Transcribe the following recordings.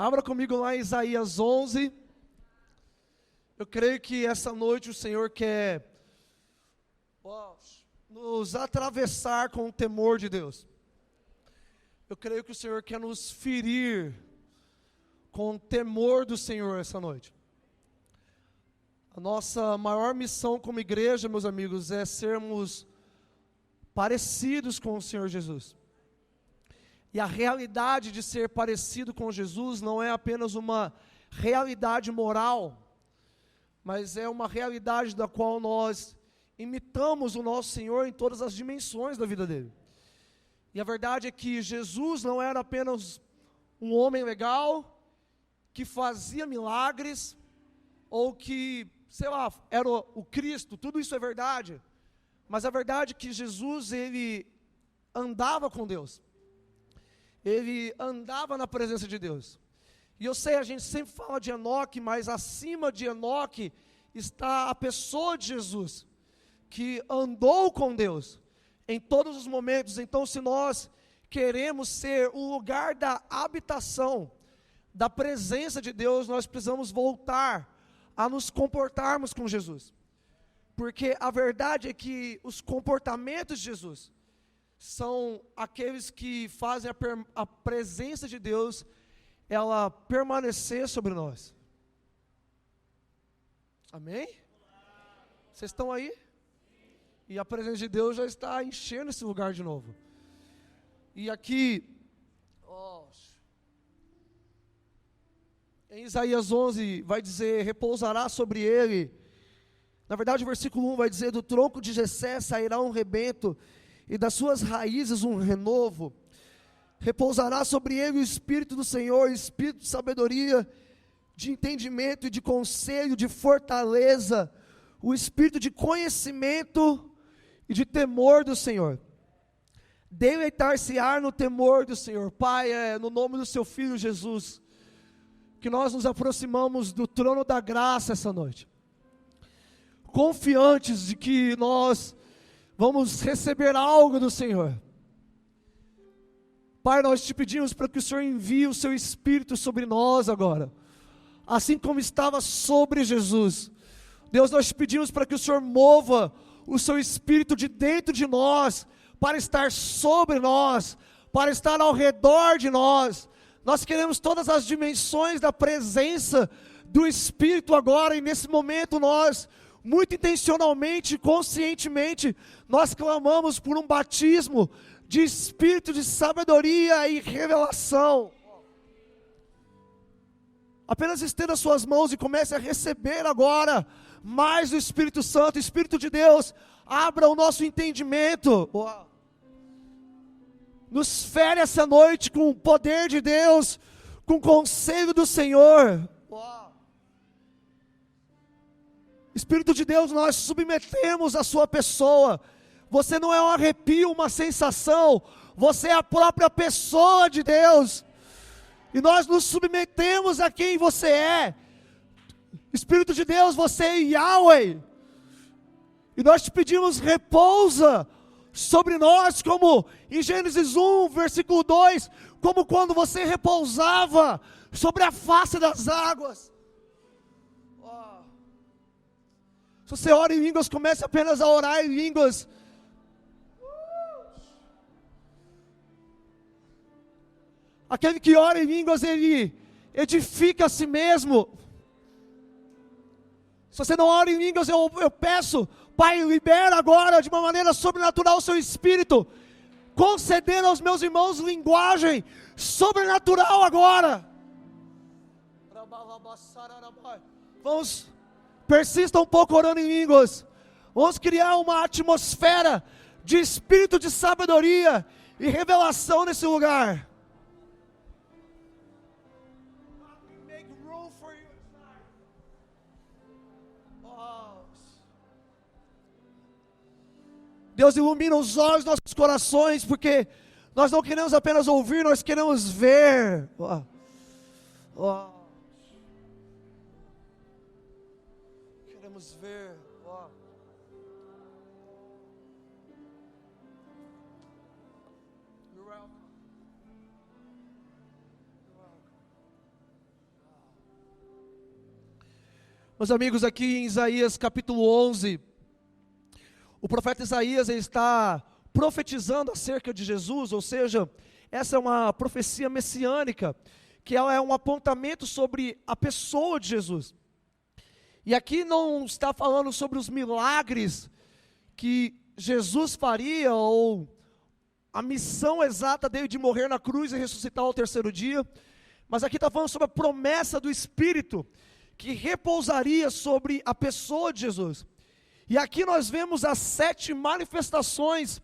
Abra comigo lá em Isaías 11. Eu creio que essa noite o Senhor quer nos atravessar com o temor de Deus. Eu creio que o Senhor quer nos ferir com o temor do Senhor essa noite. A nossa maior missão como igreja, meus amigos, é sermos parecidos com o Senhor Jesus. E a realidade de ser parecido com Jesus não é apenas uma realidade moral, mas é uma realidade da qual nós imitamos o nosso Senhor em todas as dimensões da vida dele. E a verdade é que Jesus não era apenas um homem legal, que fazia milagres, ou que, era o Cristo, tudo isso é verdade. Mas a verdade é que Jesus, ele andava com Deus. Ele andava na presença de Deus. E eu sei, a gente sempre fala de Enoque, mas acima de Enoque está a pessoa de Jesus, que andou com Deus em todos os momentos. Então, se nós queremos ser o lugar da habitação, da presença de Deus, nós precisamos voltar a nos comportarmos com Jesus. Porque a verdade é que os comportamentos de Jesus são aqueles que fazem a presença de Deus ela permanecer sobre nós. Amém? Vocês estão aí? E a presença de Deus já está enchendo esse lugar de novo. E aqui, em Isaías 11 vai dizer: repousará sobre ele. Na verdade o versículo 1 vai dizer: do tronco de Jessé sairá um rebento, e das suas raízes um renovo. Repousará sobre ele o Espírito do Senhor, Espírito de sabedoria, de entendimento e de conselho, de fortaleza, o Espírito de conhecimento e de temor do Senhor. Deleitar-se-á no temor do Senhor. Pai, no nome do seu Filho Jesus, que nós nos aproximamos do trono da graça essa noite, confiantes de que nós vamos receber algo do Senhor. Pai, nós te pedimos para que o Senhor envie o seu Espírito sobre nós agora, assim como estava sobre Jesus. Deus, nós te pedimos para que o Senhor mova o seu Espírito de dentro de nós, para estar sobre nós, para estar ao redor de nós. Nós queremos todas as dimensões da presença do Espírito agora, e nesse momento nós, muito intencionalmente, conscientemente, nós clamamos por um batismo de Espírito de sabedoria e revelação. Apenas estenda suas mãos e comece a receber agora mais do Espírito Santo. Espírito de Deus, abra o nosso entendimento. Nos fere essa noite com o poder de Deus, com o conselho do Senhor. Espírito de Deus, nós submetemos a sua pessoa. Você não é um arrepio, uma sensação, você é a própria pessoa de Deus, e nós nos submetemos a quem você é. Espírito de Deus, você é Yahweh, e nós te pedimos: repousa sobre nós, como em Gênesis 1, versículo 2, como quando você repousava sobre a face das águas. Se você ora em línguas, comece apenas a orar em línguas. Aquele que ora em línguas, ele edifica a si mesmo. Se você não ora em línguas, eu peço, Pai, libera agora de uma maneira sobrenatural o seu Espírito, concedendo aos meus irmãos linguagem sobrenatural agora. Vamos, persista um pouco orando em línguas. Vamos criar uma atmosfera de espírito de sabedoria e revelação nesse lugar. Deus, ilumina os olhos dos nossos corações, porque nós não queremos apenas ouvir, nós queremos ver. Queremos ver. Meus amigos, aqui em Isaías capítulo 11, o profeta Isaías ele está profetizando acerca de Jesus, ou seja, essa é uma profecia messiânica, que ela é um apontamento sobre a pessoa de Jesus. E aqui não está falando sobre os milagres que Jesus faria, ou a missão exata dele de morrer na cruz e ressuscitar ao terceiro dia, mas aqui está falando sobre a promessa do Espírito, que repousaria sobre a pessoa de Jesus. E aqui nós vemos as 7 manifestações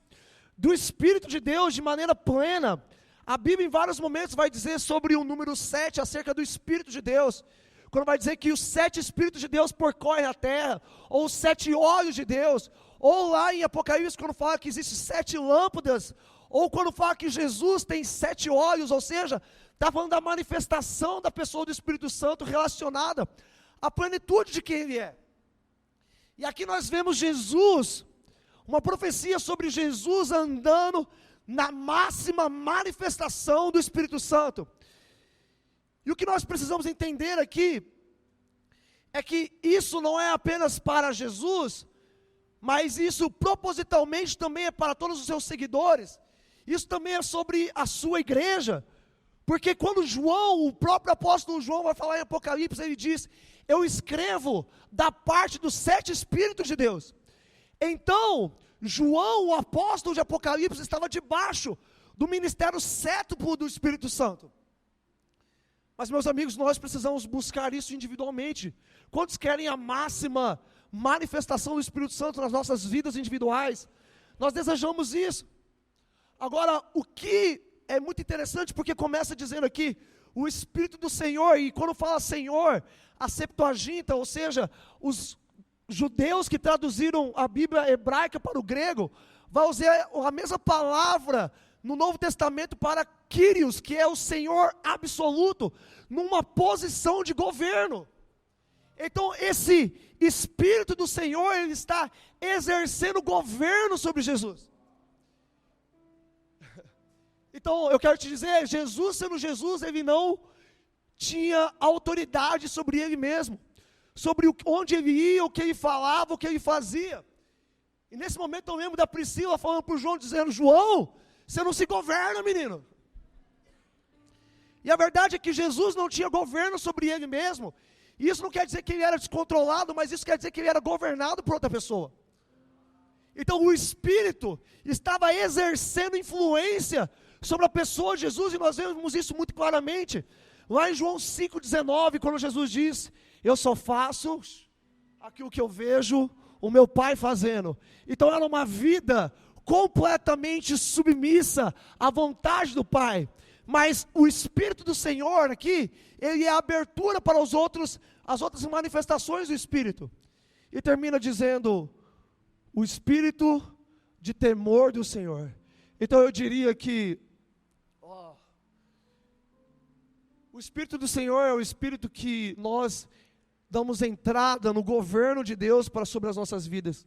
do Espírito de Deus de maneira plena. A Bíblia em vários momentos vai dizer sobre o número 7, acerca do Espírito de Deus, quando vai dizer que os 7 Espíritos de Deus percorrem a terra, ou os 7 olhos de Deus, ou lá em Apocalipse quando fala que existem 7 lâmpadas, ou quando fala que Jesus tem 7 olhos, ou seja, está falando da manifestação da pessoa do Espírito Santo relacionada à plenitude de quem Ele é. E aqui nós vemos Jesus, uma profecia sobre Jesus andando na máxima manifestação do Espírito Santo. E o que nós precisamos entender aqui, é que isso não é apenas para Jesus, mas isso propositalmente também é para todos os seus seguidores, isso também é sobre a sua igreja, porque quando João, o próprio apóstolo João vai falar em Apocalipse, ele diz, eu escrevo da parte dos 7 Espíritos de Deus. Então, João, o apóstolo de Apocalipse, estava debaixo do ministério cétuplo do Espírito Santo. Mas, meus amigos, nós precisamos buscar isso individualmente. Quantos querem a máxima manifestação do Espírito Santo nas nossas vidas individuais? Nós desejamos isso. Agora, o que é muito interessante, porque começa dizendo aqui, o Espírito do Senhor, e quando fala Senhor, a Septuaginta, ou seja, os judeus que traduziram a Bíblia hebraica para o grego, vai usar a mesma palavra no Novo Testamento para Kyrios, que é o Senhor absoluto, numa posição de governo. Então esse Espírito do Senhor, ele está exercendo governo sobre Jesus. Então eu quero te dizer, Jesus sendo Jesus, ele não tinha autoridade sobre ele mesmo, sobre onde ele ia, o que ele falava, o que ele fazia. E nesse momento eu lembro da Priscila falando para o João, dizendo, João, você não se governa, menino. E a verdade é que Jesus não tinha governo sobre ele mesmo. E isso não quer dizer que ele era descontrolado, mas isso quer dizer que ele era governado por outra pessoa. Então o Espírito estava exercendo influência sobre a pessoa de Jesus, e nós vemos isso muito claramente. Lá em João 5,19, quando Jesus diz, eu só faço aquilo que eu vejo o meu Pai fazendo. Então era uma vida completamente submissa à vontade do Pai. Mas o Espírito do Senhor aqui, ele é a abertura para as outras manifestações do Espírito. E termina dizendo, o Espírito de temor do Senhor. Então eu diria que o Espírito do Senhor é o Espírito que nós damos entrada no governo de Deus para sobre as nossas vidas.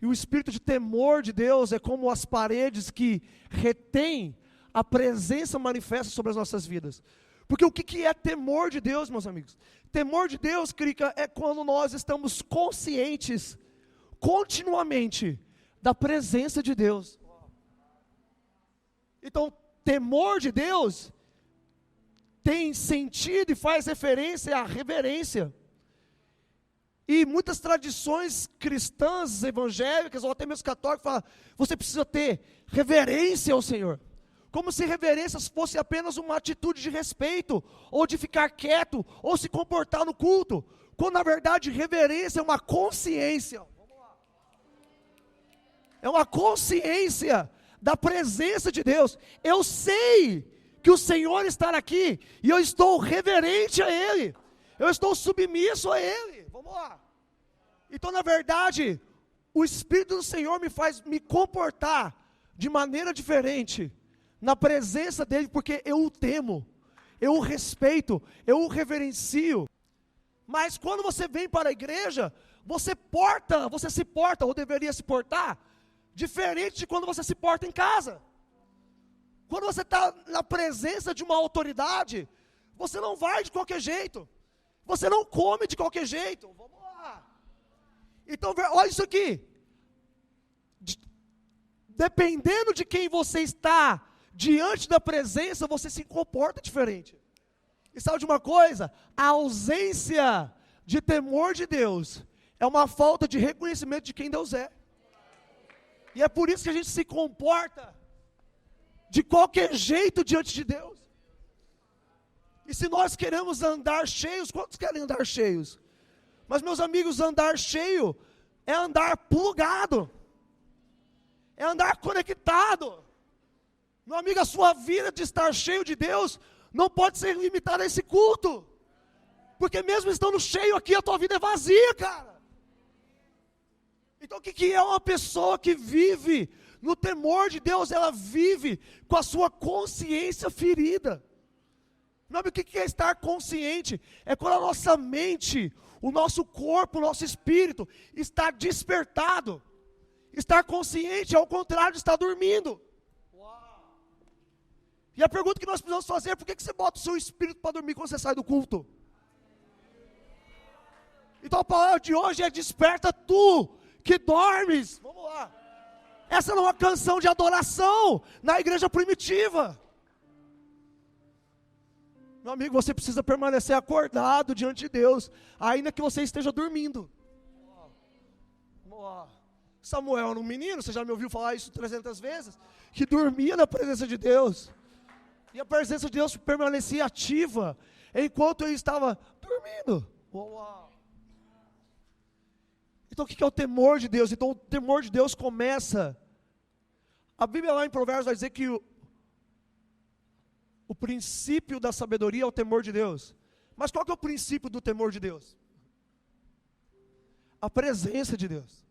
E o Espírito de temor de Deus é como as paredes que retêm a presença manifesta sobre as nossas vidas. Porque o que é temor de Deus, meus amigos? Temor de Deus, Crica, é quando nós estamos conscientes, continuamente, da presença de Deus. Então, temor de Deus tem sentido e faz referência à reverência. E muitas tradições cristãs, evangélicas, ou até mesmo católicas, falam, você precisa ter reverência ao Senhor. Como se reverência fosse apenas uma atitude de respeito, ou de ficar quieto, ou se comportar no culto. Quando na verdade reverência é uma consciência. É uma consciência da presença de Deus. Eu sei que o Senhor está aqui, e eu estou reverente a Ele. Eu estou submisso a Ele. Vamos lá. Então, na verdade, o Espírito do Senhor me faz me comportar de maneira diferente na presença dEle, porque eu o temo, eu o respeito, eu o reverencio. Mas quando você vem para a igreja, você se porta, ou deveria se portar, diferente de quando você se porta em casa. Quando você está na presença de uma autoridade, você não vai de qualquer jeito. Você não come de qualquer jeito. Vamos lá. Então, olha isso aqui. Dependendo de quem você está diante da presença, você se comporta diferente. E sabe de uma coisa? A ausência de temor de Deus é uma falta de reconhecimento de quem Deus é. E é por isso que a gente se comporta de qualquer jeito diante de Deus. E se nós queremos andar cheios, quantos querem andar cheios? Mas, meus amigos, andar cheio é andar plugado, é andar conectado. Meu amigo, a sua vida de estar cheio de Deus não pode ser limitada a esse culto, porque mesmo estando cheio aqui, a tua vida é vazia, cara. Então o que é uma pessoa que vive no temor de Deus? Ela vive com a sua consciência ferida. Meu amigo, o que é estar consciente? É quando a nossa mente, o nosso corpo, o nosso espírito está despertado. Estar consciente é ao contrário de estar dormindo. E a pergunta que nós precisamos fazer é: por que você bota o seu espírito para dormir quando você sai do culto? Então a palavra de hoje é: desperta tu que dormes. Vamos lá. Essa não é uma canção de adoração na igreja primitiva. Meu amigo, você precisa permanecer acordado diante de Deus, ainda que você esteja dormindo. Samuel era um menino, você já me ouviu falar isso 300 vezes, que dormia na presença de Deus. E a presença de Deus permanecia ativa enquanto ele estava dormindo. Então o que é o temor de Deus? Então o temor de Deus começa. A Bíblia lá em Provérbios vai dizer que o princípio da sabedoria é o temor de Deus. Mas qual que é o princípio do temor de Deus? A presença de Deus.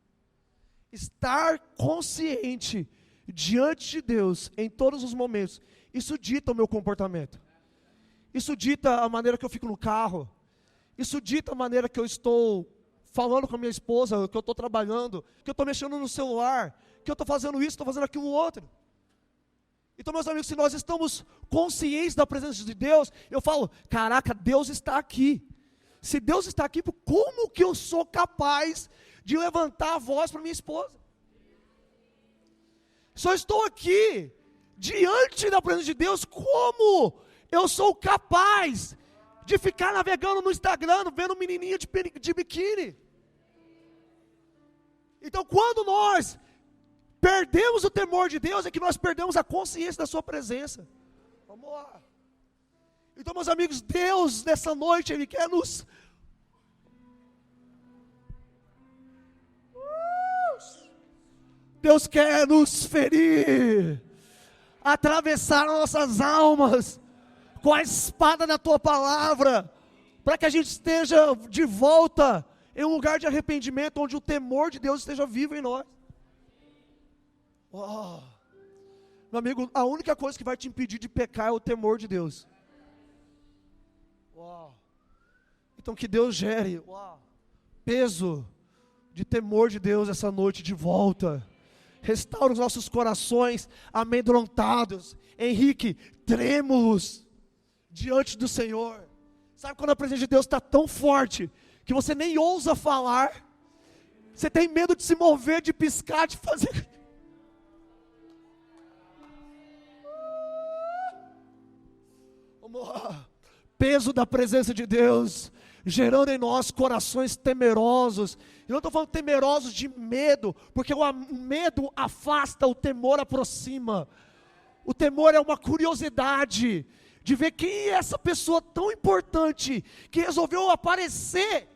Estar consciente diante de Deus em todos os momentos. Isso dita o meu comportamento. Isso dita a maneira que eu fico no carro. Isso dita a maneira que eu estou falando com a minha esposa, que eu estou trabalhando, que eu estou mexendo no celular, que eu estou fazendo isso, estou fazendo aquilo outro. Então, meus amigos, se nós estamos conscientes da presença de Deus, eu falo: caraca, Deus está aqui. Se Deus está aqui, como que eu sou capaz de levantar a voz para minha esposa? Só estou aqui, diante da presença de Deus, como eu sou capaz de ficar navegando no Instagram, vendo menininha de biquíni? Então, quando nós perdemos o temor de Deus, é que nós perdemos a consciência da sua presença. Vamos lá. Então, meus amigos, Deus nessa noite, Ele quer nos Deus quer nos ferir, atravessar nossas almas com a espada da tua palavra, para que a gente esteja de volta em um lugar de arrependimento, onde o temor de Deus esteja vivo em nós. Meu amigo, a única coisa que vai te impedir de pecar é o temor de Deus. Então que Deus gere peso de temor de Deus essa noite de volta. Restaura os nossos corações amedrontados, Henrique, trêmulos diante do Senhor. Sabe quando a presença de Deus está tão forte que você nem ousa falar, você tem medo de se mover, de piscar, de fazer. Vamos lá. Peso da presença de Deus, gerando em nós corações temerosos. Eu não estou falando temerosos de medo, porque o medo afasta, o temor aproxima. O temor é uma curiosidade de ver quem é essa pessoa tão importante que resolveu aparecer.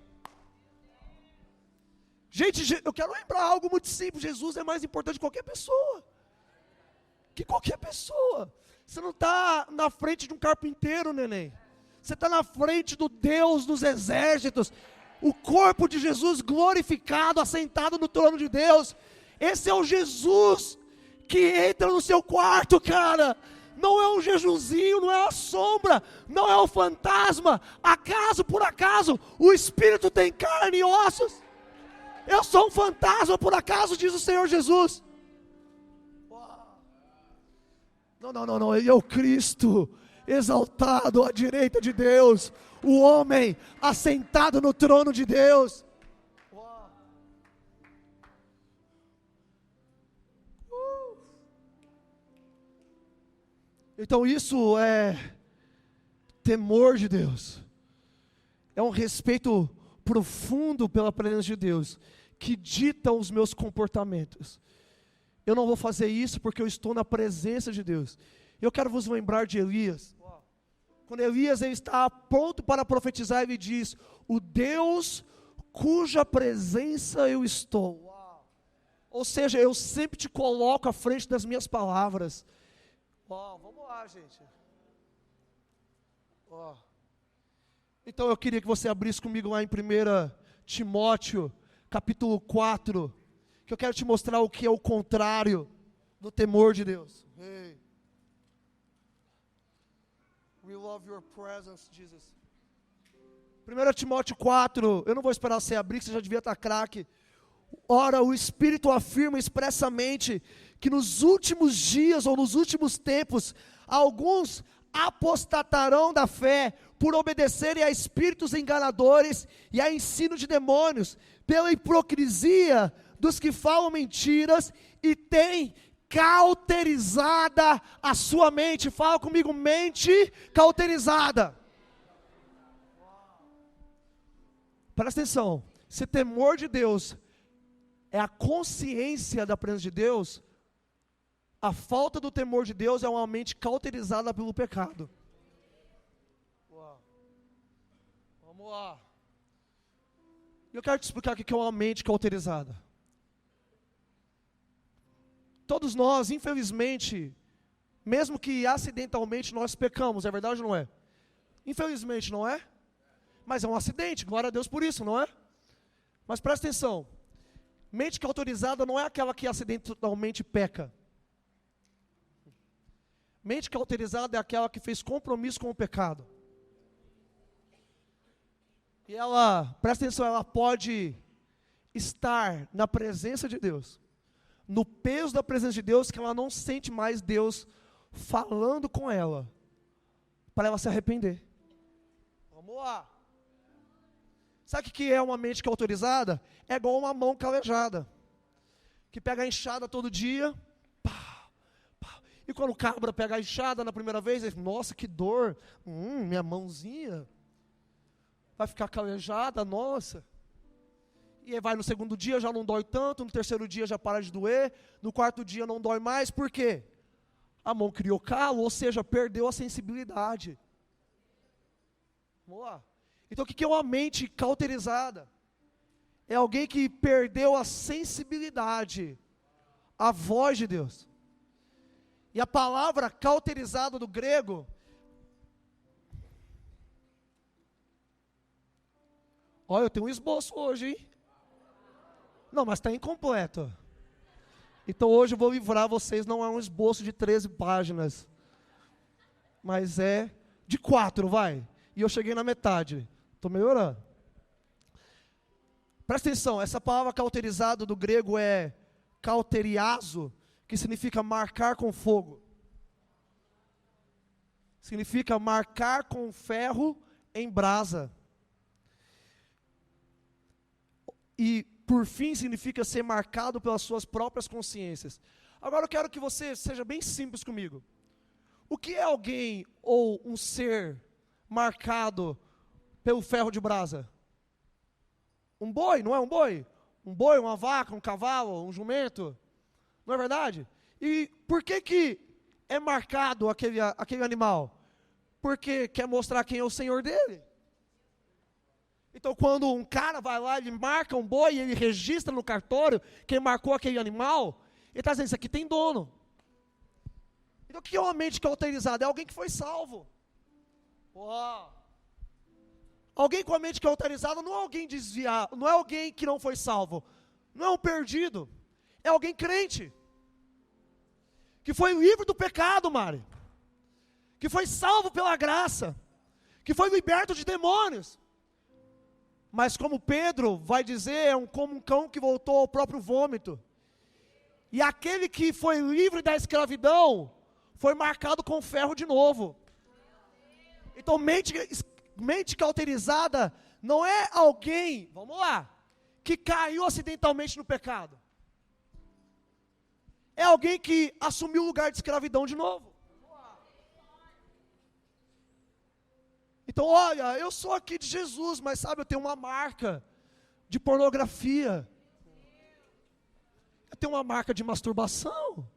Gente, eu quero lembrar algo muito simples: Jesus é mais importante que qualquer pessoa. Que qualquer pessoa. Você não está na frente de um carpinteiro, neném. Você está na frente do Deus dos exércitos. O corpo de Jesus glorificado, assentado no trono de Deus. Esse é o Jesus que entra no seu quarto, cara. Não é um jejuzinho, não é uma sombra, não é um fantasma. Acaso, por acaso, o Espírito tem carne e ossos? Eu sou um fantasma, por acaso, diz o Senhor Jesus. Não, ele é o Cristo. exaltado à direita de Deus, o homem assentado no trono de Deus. Então isso é temor de Deus, é um respeito profundo pela presença de Deus, que dita os meus comportamentos. Eu não vou fazer isso porque eu estou na presença de Deus. Eu quero vos lembrar de Elias. Quando Elias ele está pronto para profetizar, ele diz: o Deus cuja presença eu estou. Ou seja, eu sempre te coloco à frente das minhas palavras. Vamos lá, gente. Então eu queria que você abrisse comigo lá em 1 Timóteo, capítulo 4, que eu quero te mostrar o que é o contrário do temor de Deus. Hey. We love your presence, Jesus. 1 Timóteo 4, eu não vou esperar você abrir, que você já devia estar craque. Ora, o Espírito afirma expressamente que nos últimos dias ou nos últimos tempos, alguns apostatarão da fé por obedecerem a espíritos enganadores e a ensino de demônios, pela hipocrisia dos que falam mentiras e têm cauterizada a sua mente. Fala comigo, mente cauterizada. Presta atenção, se temor de Deus é a consciência da presença de Deus, a falta do temor de Deus é uma mente cauterizada pelo pecado. Vamos lá. Eu quero te explicar o que é uma mente cauterizada. Todos nós, infelizmente, mesmo que acidentalmente nós pecamos, é verdade ou não é? Infelizmente, não é? Mas é um acidente, glória a Deus por isso, não é? Mas presta atenção, mente cauterizada não é aquela que acidentalmente peca. Mente cauterizada é aquela que fez compromisso com o pecado. E ela, presta atenção, ela pode estar na presença de Deus, no peso da presença de Deus, que ela não sente mais Deus falando com ela, para ela se arrepender. Vamos lá. Sabe o que é uma mente cauterizada? É igual uma mão calejada, que pega a enxada todo dia, pá, pá. E quando o cabra pega a enxada na primeira vez, ele diz: nossa, que dor, minha mãozinha vai ficar calejada, nossa. E aí vai no segundo dia, já não dói tanto, no terceiro dia já para de doer, no quarto dia não dói mais, por quê? A mão criou calo, ou seja, perdeu a sensibilidade. Vamos lá. Então o que é uma mente cauterizada? É alguém que perdeu a sensibilidade, a voz de Deus. E a palavra cauterizada do grego, olha, eu tenho um esboço hoje, hein? Não, mas está incompleto. Então hoje eu vou livrar vocês, não é um esboço de 13 páginas, mas é de 4, vai. E eu cheguei na metade, estou melhorando. Presta atenção, essa palavra cauterizada do grego é cauteriazo, que significa marcar com fogo. Significa marcar com ferro em brasa. E, por fim, significa ser marcado pelas suas próprias consciências. Agora eu quero que você seja bem simples comigo. O que é alguém ou um ser marcado pelo ferro de brasa? Um boi, não é um boi? Um boi, uma vaca, um cavalo, um jumento. Não é verdade? E por que é marcado aquele animal? Porque quer mostrar quem é o Senhor dele. Então quando um cara vai lá, ele marca um boi, ele registra no cartório quem marcou aquele animal, ele está dizendo: isso aqui tem dono. Então o que é uma mente cauterizada? É alguém que foi salvo. Uau. Alguém com a mente cauterizada não é alguém desviado, não é alguém que não foi salvo, não é um perdido, é alguém crente, que foi livre do pecado, Mari, que foi salvo pela graça, que foi liberto de demônios. Mas como Pedro vai dizer, é como um cão que voltou ao próprio vômito. E aquele que foi livre da escravidão, foi marcado com ferro de novo. Então, mente cauterizada não é alguém, vamos lá, que caiu acidentalmente no pecado. É alguém que assumiu o lugar de escravidão de novo. Então, olha, eu sou aqui de Jesus, mas sabe, eu tenho uma marca de pornografia. Eu tenho uma marca de masturbação.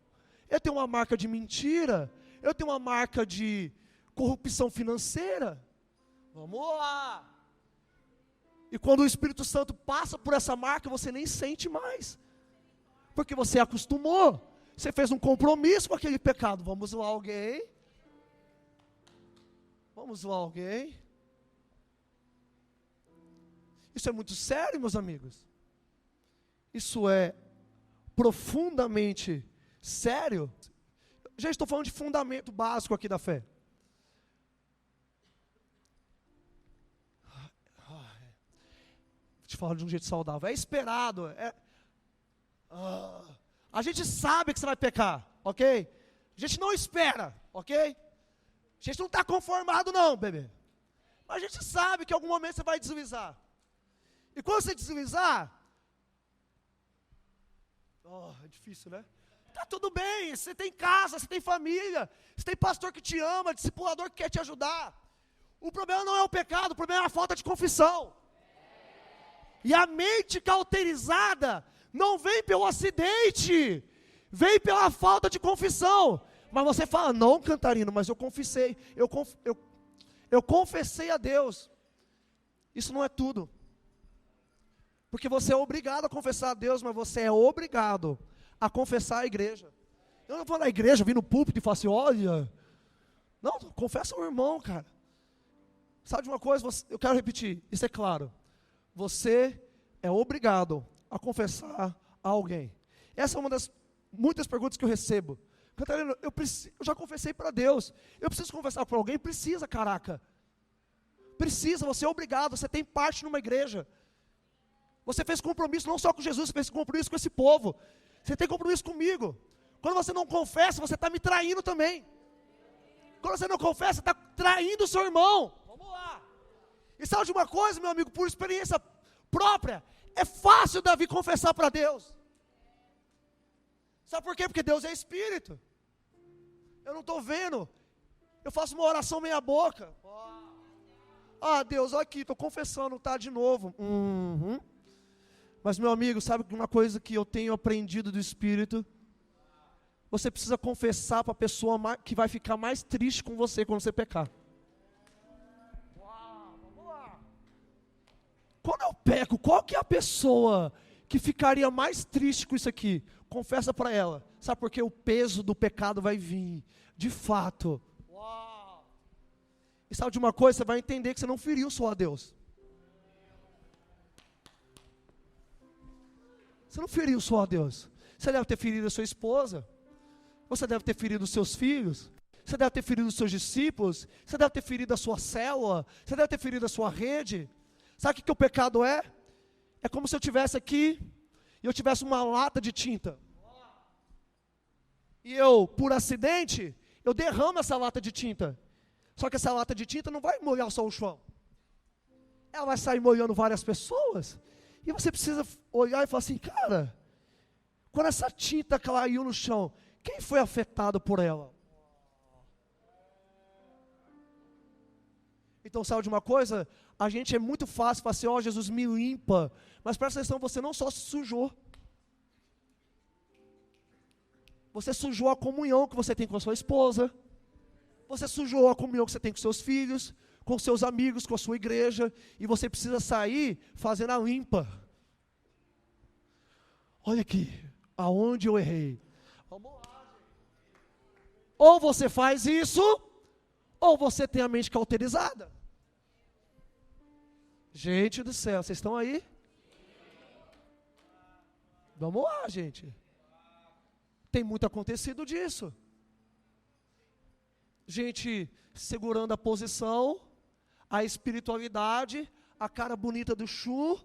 Eu tenho uma marca de mentira. Eu tenho uma marca de corrupção financeira. Vamos lá. E quando o Espírito Santo passa por essa marca, você nem sente mais. Porque você acostumou. Você fez um compromisso com aquele pecado. Vamos zoar alguém? Vamos zoar alguém? Isso é muito sério, meus amigos. Isso é profundamente sério. Já estou falando de fundamento básico aqui da fé. Vou te falar de um jeito saudável. É esperado. A gente sabe que você vai pecar, ok? A gente não espera, ok? A gente não está conformado não, bebê. Mas a gente sabe que em algum momento você vai deslizar. E quando você deslizar, é difícil, né? Tá tudo bem, você tem casa, você tem família, você tem pastor que te ama, discipulador que quer te ajudar. O problema não é o pecado, o problema é a falta de confissão. E a mente cauterizada não vem pelo acidente, vem pela falta de confissão. Mas você fala, não, Cantarino, mas eu confessei, eu confessei a Deus. Isso não é tudo. Porque você é obrigado a confessar a Deus, mas você é obrigado a confessar a igreja. Eu não vou na igreja, vir no púlpito e falar assim, olha. Não, confessa ao irmão, cara. Sabe de uma coisa? Eu quero repetir, isso é claro. Você é obrigado a confessar a alguém. Essa é uma das muitas perguntas que eu recebo. Cantarino, eu já confessei para Deus. Eu preciso confessar para alguém? Precisa, caraca. Precisa, você é obrigado, você tem parte numa igreja. Você fez compromisso não só com Jesus, você fez compromisso com esse povo. Você tem compromisso comigo. Quando você não confessa, você está me traindo também. Quando você não confessa, você está traindo o seu irmão. Vamos lá. E sabe de uma coisa, meu amigo, por experiência própria, é fácil Davi confessar para Deus. Sabe por quê? Porque Deus é Espírito. Eu não estou vendo. Eu faço uma oração meia boca. Deus, olha aqui, estou confessando, tá de novo. Mas meu amigo, sabe uma coisa que eu tenho aprendido do Espírito? Você precisa confessar para a pessoa que vai ficar mais triste com você quando você pecar. Vamos lá. Quando eu peco, qual que é a pessoa que ficaria mais triste com isso aqui? Confessa para ela. Sabe por quê? O peso do pecado vai vir. De fato. E sabe de uma coisa? Você vai entender que você não feriu só a Deus. Você não feriu só a Deus. Você deve ter ferido a sua esposa. Você deve ter ferido os seus filhos. Você deve ter ferido os seus discípulos. Você deve ter ferido a sua célula. Você deve ter ferido a sua rede. Sabe o que o pecado é? É como se eu estivesse aqui e eu tivesse uma lata de tinta. E eu, por acidente, eu derramo essa lata de tinta. Só que essa lata de tinta não vai molhar só o chão. Ela vai sair molhando várias pessoas. E você precisa olhar e falar assim, cara, quando essa tinta caiu no chão, quem foi afetado por ela? Então, sabe de uma coisa? A gente é muito fácil falar assim, Jesus me limpa. Mas presta atenção, você não só se sujou. Você sujou a comunhão que você tem com a sua esposa. Você sujou a comunhão que você tem com seus filhos, com seus amigos, com a sua igreja. E você precisa sair fazendo a limpa. Olha aqui, aonde eu errei. Vamos lá, gente. Ou você faz isso, ou você tem a mente cauterizada. Gente do céu, vocês estão aí? Vamos lá, gente. Tem muito acontecido disso. Gente segurando a posição, a espiritualidade, a cara bonita do Chu,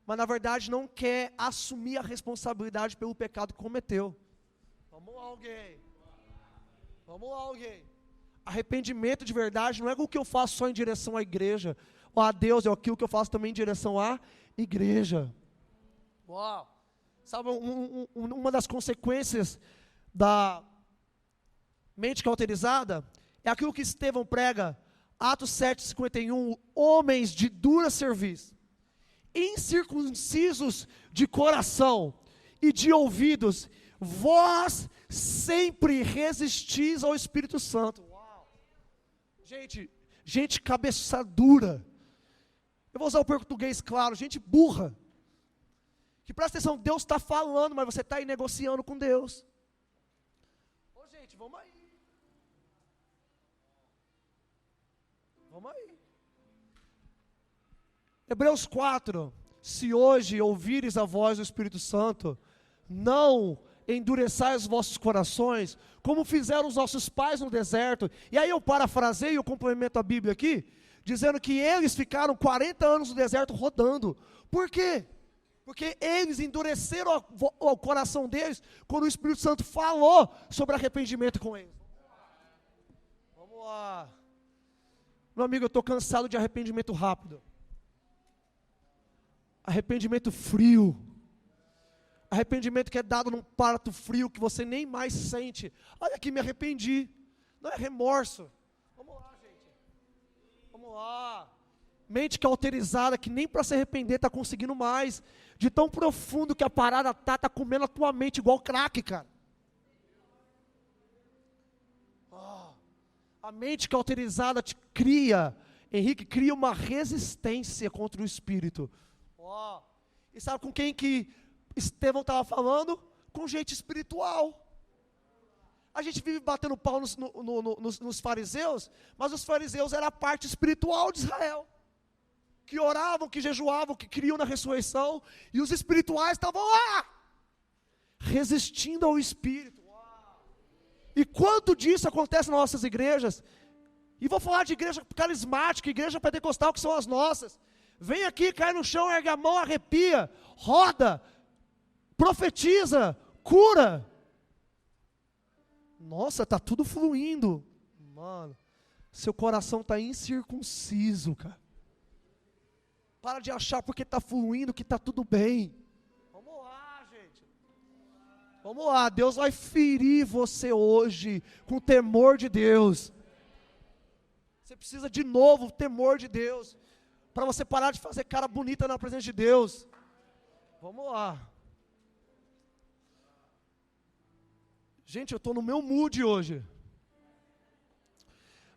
mas na verdade não quer assumir a responsabilidade pelo pecado que cometeu. Vamos lá, alguém. Vamos lá, alguém. arrependimento de verdade não é o que eu faço só em direção à igreja, ou a Deus, é aquilo que eu faço também em direção à igreja. Uau! Sabe, uma das consequências da mente cauterizada é aquilo que Estevão prega, Atos 7:51, homens de dura cerviz, incircuncisos de coração e de ouvidos, vós sempre resistis ao Espírito Santo. Uau. Gente cabeça dura. Eu vou usar o português claro, gente burra. Que presta atenção, Deus está falando, mas você está aí negociando com Deus. Ô gente, vamos aí. Vamos aí. Hebreus 4, se hoje ouvires a voz do Espírito Santo, não endureçais os vossos corações, como fizeram os nossos pais no deserto. E aí eu parafraseio e eu complemento a Bíblia aqui, dizendo que eles ficaram 40 anos no deserto rodando. Por quê? Porque eles endureceram o coração deles, quando o Espírito Santo falou sobre arrependimento com eles. Vamos lá. Meu amigo, eu estou cansado de arrependimento rápido. Arrependimento frio. Arrependimento que é dado num prato frio que você nem mais sente. Olha aqui, me arrependi. Não é remorso. Vamos lá, gente. Vamos lá. Mente cauterizada que nem para se arrepender está conseguindo mais. De tão profundo que a parada tá comendo a tua mente igual crack, cara. A mente cauterizada te cria, Henrique, cria uma resistência contra o Espírito. E sabe com quem que Estevão estava falando? Com gente espiritual. A gente vive batendo pau nos fariseus, mas os fariseus eram a parte espiritual de Israel. Que oravam, que jejuavam, que criam na ressurreição, e os espirituais estavam lá, resistindo ao Espírito. E quanto disso acontece nas nossas igrejas? E vou falar de igreja carismática, igreja pentecostal, que são as nossas. Vem aqui, cai no chão, ergue a mão, arrepia, roda, profetiza, cura. Nossa, está tudo fluindo. Mano, seu coração está incircunciso, cara. Para de achar porque está fluindo que está tudo bem. Vamos lá, gente. Vamos lá, Deus vai ferir você hoje com o temor de Deus. Você precisa de novo temor de Deus, para você parar de fazer cara bonita na presença de Deus. Vamos lá. Gente, eu estou no meu mood hoje.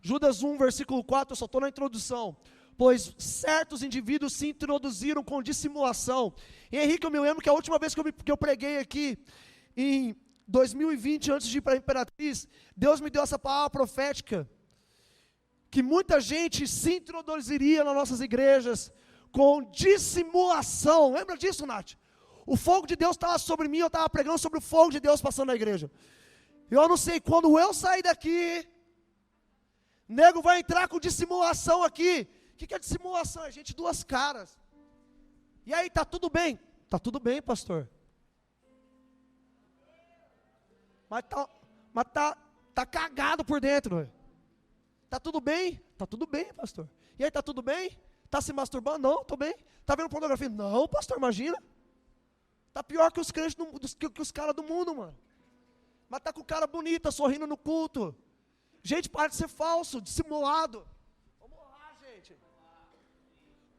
Judas 1, versículo 4, eu só estou na introdução. Pois certos indivíduos se introduziram com dissimulação. E Henrique, eu me lembro que a última vez que eu preguei aqui, em 2020, antes de ir para a Imperatriz, Deus me deu essa palavra profética, que muita gente se introduziria nas nossas igrejas com dissimulação. Lembra disso, Nath? O fogo de Deus estava sobre mim, eu estava pregando sobre o fogo de Deus passando na igreja. Eu não sei, quando eu sair daqui, nego vai entrar com dissimulação aqui. O que é dissimulação? É gente duas caras. E aí, tá tudo bem? Tá tudo bem, pastor. Mas tá cagado por dentro. Tá tudo bem? Tá tudo bem, pastor. E aí, tá tudo bem? Tá se masturbando? Não, tô bem. Tá vendo pornografia? Não, pastor, imagina. Tá pior que os crentes, que os caras do mundo, mano. Mas tá com cara bonita, sorrindo no culto. Gente, para de ser falso, dissimulado. Vamos lá, gente.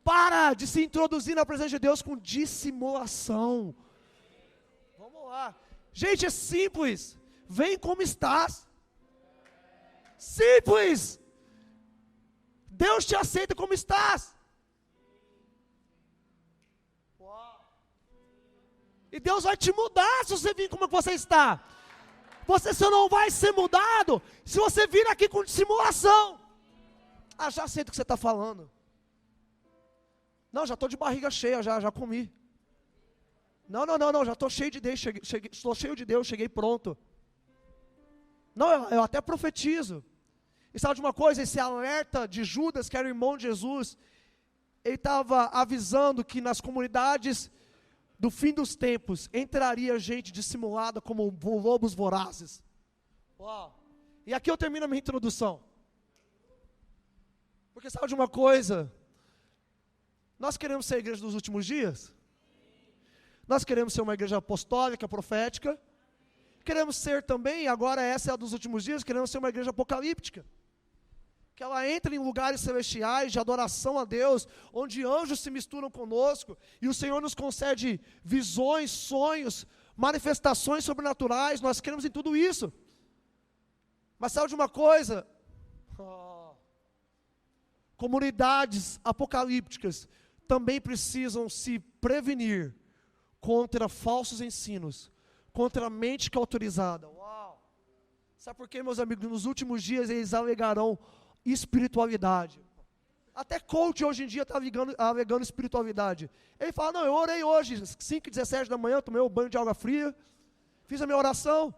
Para de se introduzir na presença de Deus com dissimulação. Vamos lá. Gente, é simples. Vem como estás. Simples. Deus te aceita como estás. E Deus vai te mudar se você vir como você está. Você só não vai ser mudado se você vir aqui com dissimulação. Ah, já sei do que você está falando. Não, já estou de barriga cheia, já comi. Não, já estou cheio de Deus, estou cheio de Deus, cheguei pronto. Não, eu até profetizo. E sabe de uma coisa, esse alerta de Judas, que era o irmão de Jesus, ele estava avisando que nas comunidades do fim dos tempos, entraria gente dissimulada como lobos vorazes. Uau. E aqui eu termino a minha introdução. Porque sabe de uma coisa? Nós queremos ser a igreja dos últimos dias? Nós queremos ser uma igreja apostólica, profética. Queremos ser também, agora essa é a dos últimos dias, queremos ser uma igreja apocalíptica. Que ela entre em lugares celestiais de adoração a Deus, onde anjos se misturam conosco, e o Senhor nos concede visões, sonhos, manifestações sobrenaturais. Nós queremos em tudo isso. Mas sabe de uma coisa? Comunidades apocalípticas também precisam se prevenir contra falsos ensinos, contra a mente que é autorizada. Uau! Sabe por quê, meus amigos? Nos últimos dias eles alegarão espiritualidade. Até coach hoje em dia está alegando espiritualidade. Ele fala, não, eu orei hoje, 5h17 da manhã, tomei um banho de água fria, fiz a minha oração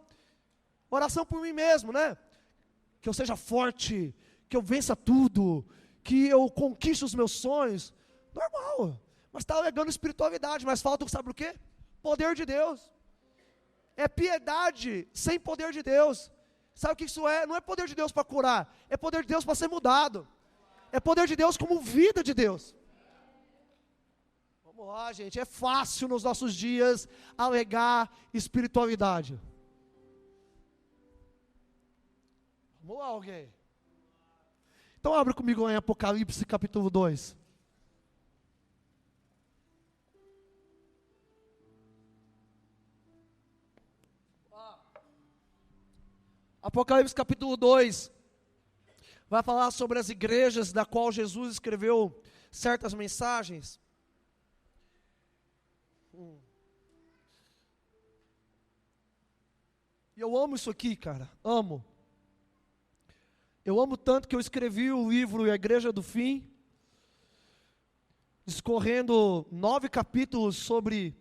por mim mesmo, né? Que eu seja forte, que eu vença tudo, que eu conquiste os meus sonhos. Normal, mas está alegando espiritualidade, mas falta, sabe o quê? Poder de Deus. É piedade sem poder de Deus. Sabe o que isso é? Não é poder de Deus para curar, é poder de Deus para ser mudado. É poder de Deus como vida de Deus. Vamos lá, gente, é fácil nos nossos dias alegar espiritualidade. Vamos lá, alguém. Então abre comigo lá em Apocalipse capítulo 2. Apocalipse capítulo 2 vai falar sobre as igrejas da qual Jesus escreveu certas mensagens. E eu amo isso aqui, cara, amo. Eu amo tanto que eu escrevi o livro A Igreja do Fim, discorrendo 9 capítulos sobre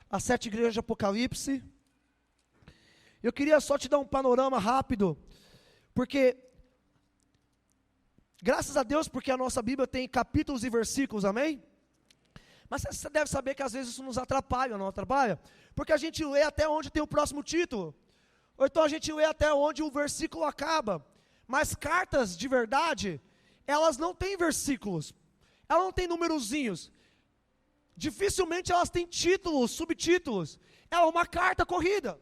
as 7 igrejas de Apocalipse. Eu queria só te dar um panorama rápido, porque, graças a Deus, porque a nossa Bíblia tem capítulos e versículos, amém? Mas você deve saber que às vezes isso nos atrapalha, não atrapalha? Porque a gente lê até onde tem o próximo título, ou então a gente lê até onde o versículo acaba. Mas cartas de verdade, elas não têm versículos, elas não têm numerozinhos, dificilmente elas têm títulos, subtítulos, é uma carta corrida.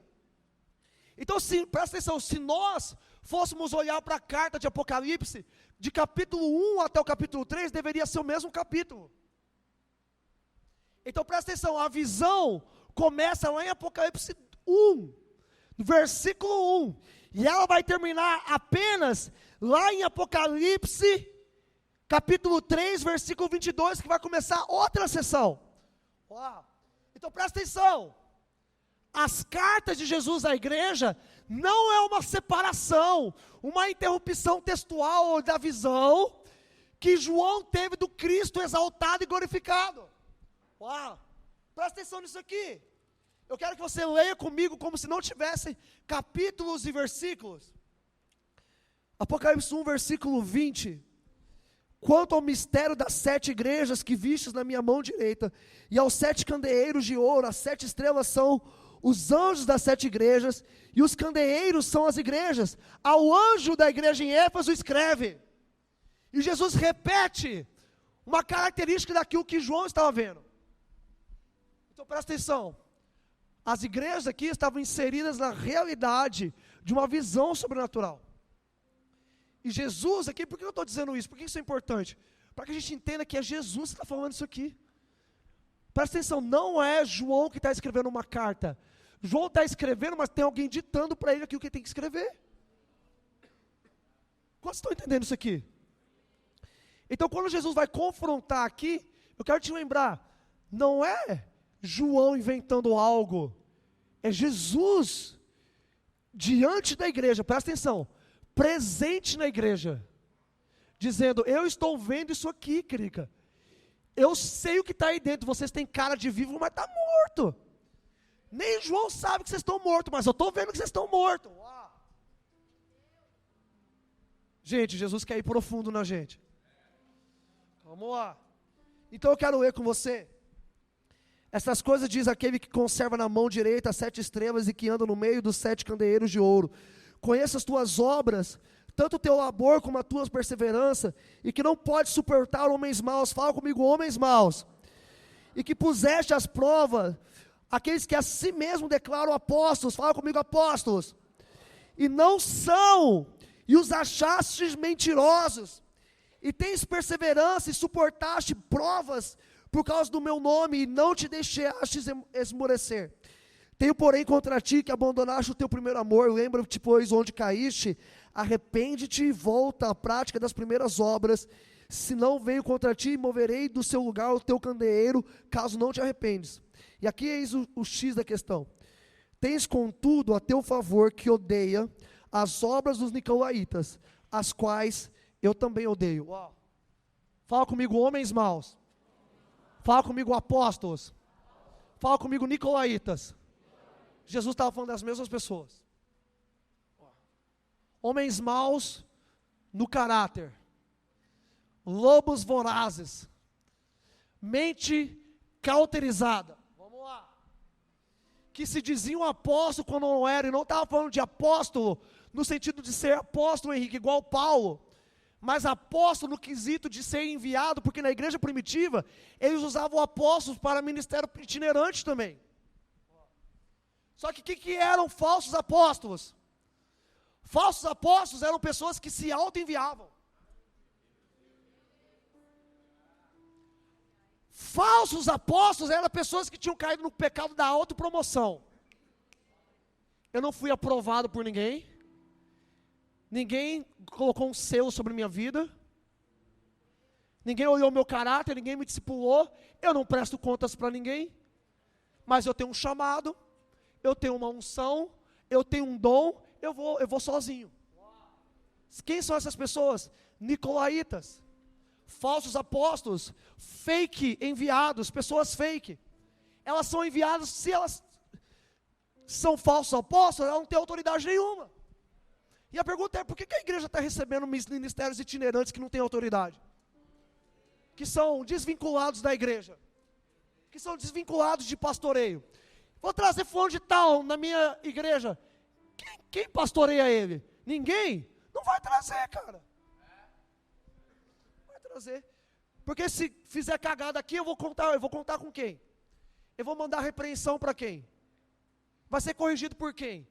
Então, presta atenção, se nós fôssemos olhar para a carta de Apocalipse, de capítulo 1 até o capítulo 3, deveria ser o mesmo capítulo. Então, presta atenção, a visão começa lá em Apocalipse 1, no versículo 1, e ela vai terminar apenas lá em Apocalipse, capítulo 3, versículo 22, que vai começar outra sessão. Uau. Então, presta atenção. As cartas de Jesus à igreja não é uma separação, uma interrupção textual da visão que João teve do Cristo exaltado e glorificado. Uau! Presta atenção nisso aqui. Eu quero que você leia comigo como se não tivesse capítulos e versículos. Apocalipse 1, versículo 20. Quanto ao mistério das 7 igrejas que vistes na minha mão direita, e aos 7 candeeiros de ouro, as 7 estrelas são os anjos das 7 igrejas, e os candeeiros são as igrejas. Ao anjo da igreja em Éfeso escreve. E Jesus repete uma característica daquilo que João estava vendo. Então presta atenção. As igrejas aqui estavam inseridas na realidade de uma visão sobrenatural. E Jesus aqui, por que eu estou dizendo isso? Por que isso é importante? Para que a gente entenda que é Jesus que está falando isso aqui. Presta atenção, não é João que está escrevendo uma carta. João está escrevendo, mas tem alguém ditando para ele aquilo que ele tem que escrever. Quantos estão entendendo isso aqui? Então, quando Jesus vai confrontar aqui, eu quero te lembrar, não é João inventando algo, é Jesus diante da igreja, presta atenção, presente na igreja, dizendo, eu estou vendo isso aqui, querida. Eu sei o que está aí dentro, vocês têm cara de vivo, mas está morto. Nem João sabe que vocês estão mortos, mas eu estou vendo que vocês estão mortos. Uau. Gente, Jesus quer ir profundo na gente. Vamos lá. Então eu quero ler com você. Essas coisas diz aquele que conserva na mão direita as 7 estrelas e que anda no meio dos 7 candeeiros de ouro. Conheço as tuas obras, tanto o teu labor como a tua perseverança, e que não pode suportar homens maus, fala comigo, homens maus, e que puseste às provas aqueles que a si mesmo declaram apóstolos, fala comigo, apóstolos, e não são, e os achastes mentirosos, e tens perseverança e suportaste provas por causa do meu nome, e não te deixaste esmorecer. Tenho, porém, contra ti que abandonaste o teu primeiro amor. Lembra-te, pois, onde caíste, arrepende-te e volta à prática das primeiras obras. Se não veio contra ti, moverei do seu lugar o teu candeeiro, caso não te arrependes. E aqui eis o X da questão. Tens, contudo, a teu favor que odeia as obras dos nicolaítas, as quais eu também odeio. Uau. Fala comigo, homens maus. Fala comigo, apóstolos. Fala comigo, nicolaítas. Jesus estava falando das mesmas pessoas. Homens maus no caráter. Lobos vorazes. Mente cauterizada. Vamos lá. Que se diziam apóstolo quando não era. E não estava falando de apóstolo no sentido de ser apóstolo, Henrique, igual Paulo. Mas apóstolo no quesito de ser enviado, porque na igreja primitiva, eles usavam apóstolos para ministério itinerante também. Só que o que eram falsos apóstolos? Falsos apóstolos eram pessoas que se auto-enviavam. Falsos apóstolos eram pessoas que tinham caído no pecado da autopromoção. Eu não fui aprovado por ninguém. Ninguém colocou um selo sobre minha vida. Ninguém olhou meu caráter, ninguém me discipulou. Eu não presto contas para ninguém. Mas eu tenho um chamado, eu tenho uma unção, eu tenho um dom, eu vou sozinho. Quem são essas pessoas? Nicolaítas, falsos apóstolos, fake enviados, pessoas fake. Elas são enviadas, se elas são falsos apóstolos, elas não têm autoridade nenhuma. E a pergunta é, por que a igreja está recebendo ministérios itinerantes que não têm autoridade? Que são desvinculados da igreja. Que são desvinculados de pastoreio. Vou trazer fulano de tal na minha igreja. Quem pastoreia ele? Ninguém? Não vai trazer, cara. Não vai trazer. Porque se fizer cagada aqui, eu vou contar com quem? Eu vou mandar repreensão para quem? Vai ser corrigido por quem?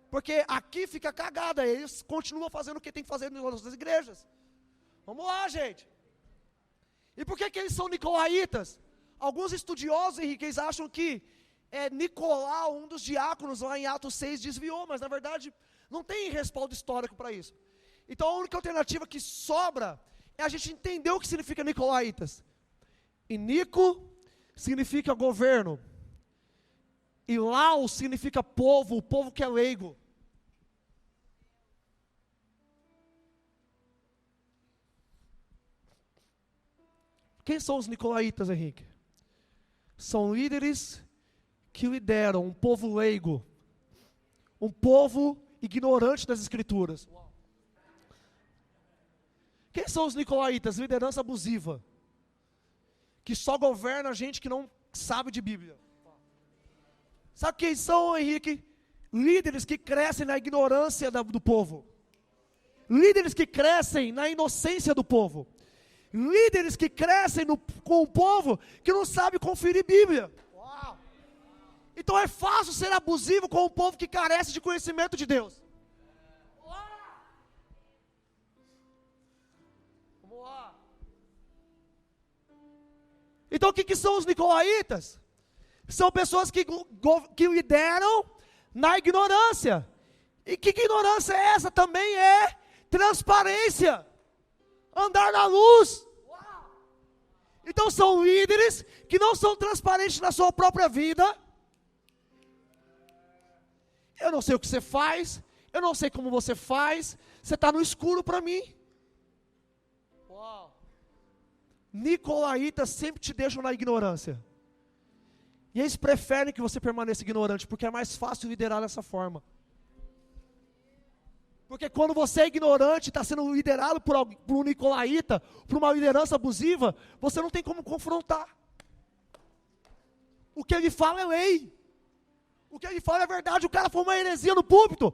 Porque aqui fica cagada, eles continuam fazendo o que tem que fazer nas outras igrejas. Vamos lá, gente. E por que eles são nicolaítas? Alguns estudiosos, Henrique, eles acham que Nicolau, um dos diáconos lá em Atos 6, desviou, mas na verdade não tem respaldo histórico para isso. Então a única alternativa que sobra é a gente entender o que significa nicolaítas. E Nico significa governo. E Lau significa povo, o povo que é leigo. Quem são os nicolaítas, Henrique? São líderes que lideram um povo leigo, um povo ignorante das escrituras. Quem são os nicolaítas? Liderança abusiva, que só governa a gente que não sabe de Bíblia. Sabe quem são, Henrique? Líderes que crescem na ignorância do povo. Líderes que crescem na inocência do povo. Líderes que crescem com o povo que não sabe conferir Bíblia. Uau. Então é fácil ser abusivo com o povo que carece de conhecimento de Deus. Uau. Vamos lá. Então o que são os nicolaítas? São pessoas que lideram na ignorância. E que ignorância é essa? Também é transparência. Andar na luz. Então são líderes que não são transparentes na sua própria vida. Eu não sei o que você faz, eu não sei como você faz, você está no escuro para mim. Uau. Nicolaítas sempre te deixam na ignorância. E eles preferem que você permaneça ignorante, porque é mais fácil liderar dessa forma. Porque quando você é ignorante, está sendo liderado por um nicolaíta, por uma liderança abusiva, você não tem como confrontar. O que ele fala é lei. O que ele fala é verdade. O cara foi uma heresia no púlpito.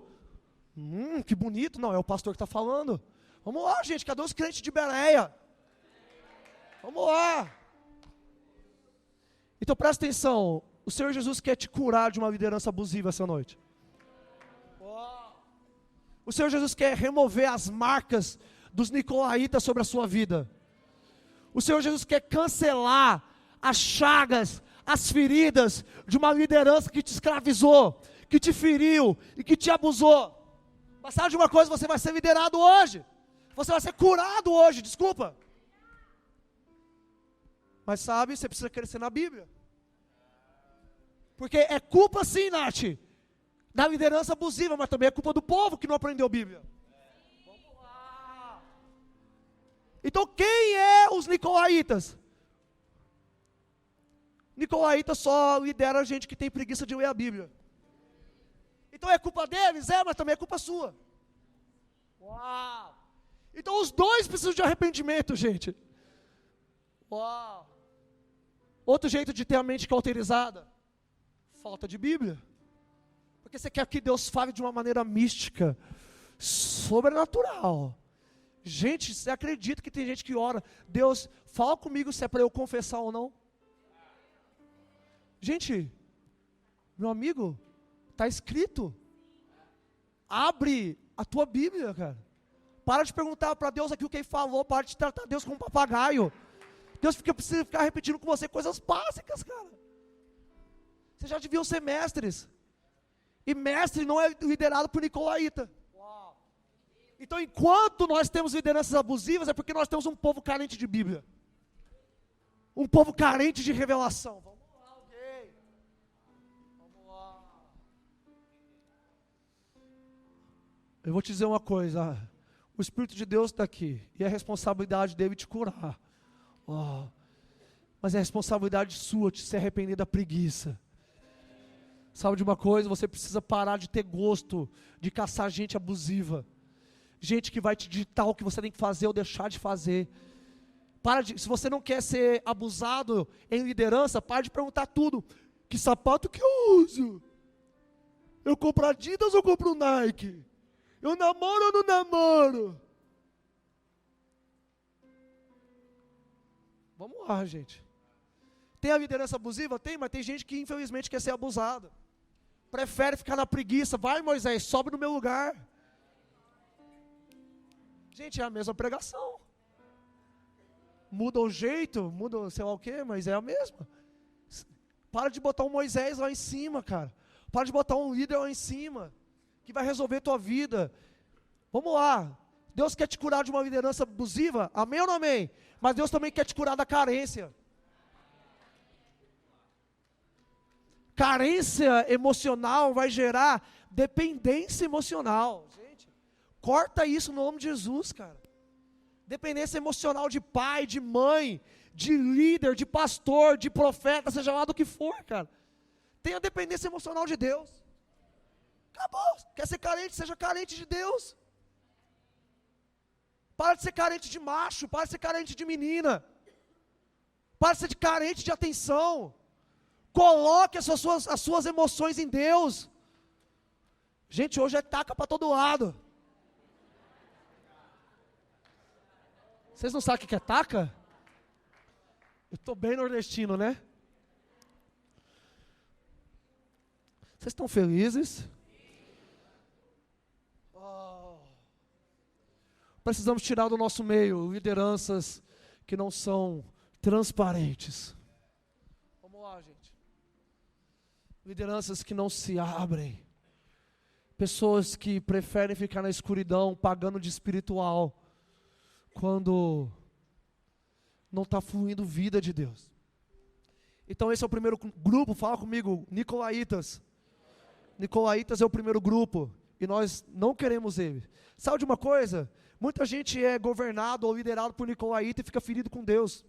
Que bonito. Não, é o pastor que está falando. Vamos lá, gente, cadê os crentes de Bereia? Vamos lá. Então presta atenção, o Senhor Jesus quer te curar de uma liderança abusiva essa noite. O Senhor Jesus quer remover as marcas dos nicolaítas sobre a sua vida. O Senhor Jesus quer cancelar as chagas, as feridas de uma liderança que te escravizou, que te feriu e que te abusou. Mas sabe de uma coisa, você vai ser liderado hoje. Você vai ser curado hoje, desculpa. Mas sabe, você precisa crescer na Bíblia. Porque é culpa sim, Nath, da liderança abusiva, mas também é culpa do povo que não aprendeu a Bíblia. Vamos lá. Então quem é os nicolaítas? Nicolaítas só lidera a gente que tem preguiça de ler a Bíblia. Então é culpa deles? É, mas também é culpa sua. Uau! Então os dois precisam de arrependimento, gente. Uau! Outro jeito de ter a mente cauterizada, falta de Bíblia. Porque você quer que Deus fale de uma maneira mística, sobrenatural. Gente, você acredita que tem gente que ora, Deus, fala comigo se é para eu confessar ou não? Gente, meu amigo, está escrito. Abre a tua Bíblia, cara. Para de perguntar para Deus aquilo que Ele falou, para de tratar Deus como um papagaio. Deus precisa ficar repetindo com você coisas básicas, cara. Vocês já deviam ser mestres. E mestre não é liderado por nicolaíta. Então, enquanto nós temos lideranças abusivas, é porque nós temos um povo carente de Bíblia. Um povo carente de revelação. Vamos lá, alguém. Vamos lá. Eu vou te dizer uma coisa. O Espírito de Deus está aqui. E é a responsabilidade dele te curar. Mas é a responsabilidade sua de se arrepender da preguiça. Sabe de uma coisa? Você precisa parar de ter gosto de caçar gente abusiva. Gente que vai te ditar o que você tem que fazer ou deixar de fazer. Se você não quer ser abusado em liderança, para de perguntar tudo. Que sapato que eu uso? Eu compro Adidas ou compro Nike? Eu namoro ou não namoro? Vamos lá, gente. Tem a liderança abusiva? Tem, mas tem gente que infelizmente quer ser abusada. Prefere ficar na preguiça. Vai, Moisés, sobe no meu lugar. Gente, é a mesma pregação. Muda o jeito, muda sei lá o que, mas é a mesma. Para de botar um Moisés lá em cima, cara. Para de botar um líder lá em cima, que vai resolver tua vida. Vamos lá. Deus quer te curar de uma liderança abusiva? Amém ou não amém? Mas Deus também quer te curar da carência. Carência emocional vai gerar dependência emocional. Gente, corta isso no nome de Jesus, cara. Dependência emocional de pai, de mãe, de líder, de pastor, de profeta, seja lá do que for, cara. Tenha dependência emocional de Deus. Acabou. Quer ser carente? Seja carente de Deus. Para de ser carente de macho, para de ser carente de menina. Para de ser carente de atenção. Coloque as suas emoções em Deus. Gente, hoje é taca para todo lado. Vocês não sabem o que é taca? Eu estou bem nordestino, né? Vocês estão felizes? Precisamos tirar do nosso meio lideranças que não são transparentes. Vamos lá, gente. Lideranças que não se abrem. Pessoas que preferem ficar na escuridão, pagando de espiritual, quando não está fluindo vida de Deus. Então esse é o primeiro grupo, fala comigo, nicolaítas. Nicolaítas é o primeiro grupo, e nós não queremos ele. Sabe de uma coisa? Muita gente é governado ou liderado por nicolaíta e fica ferido com Deus.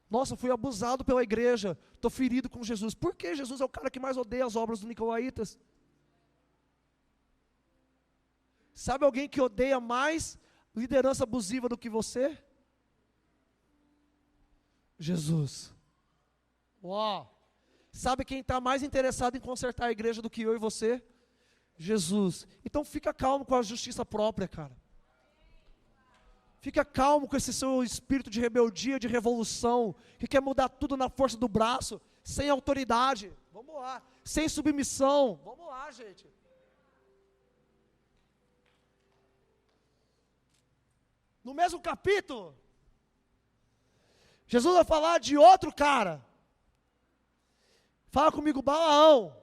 Nossa, fui abusado pela igreja, estou ferido com Jesus. Por que Jesus é o cara que mais odeia as obras dos nicolaítas? Sabe alguém que odeia mais liderança abusiva do que você? Jesus. Uau! Sabe quem está mais interessado em consertar a igreja do que eu e você? Jesus. Então fica calmo com a justiça própria, cara. Fica calmo com esse seu espírito de rebeldia, de revolução, que quer mudar tudo na força do braço, sem autoridade. Vamos lá. Sem submissão. Vamos lá, gente. No mesmo capítulo, Jesus vai falar de outro cara. Fala comigo, Balaão.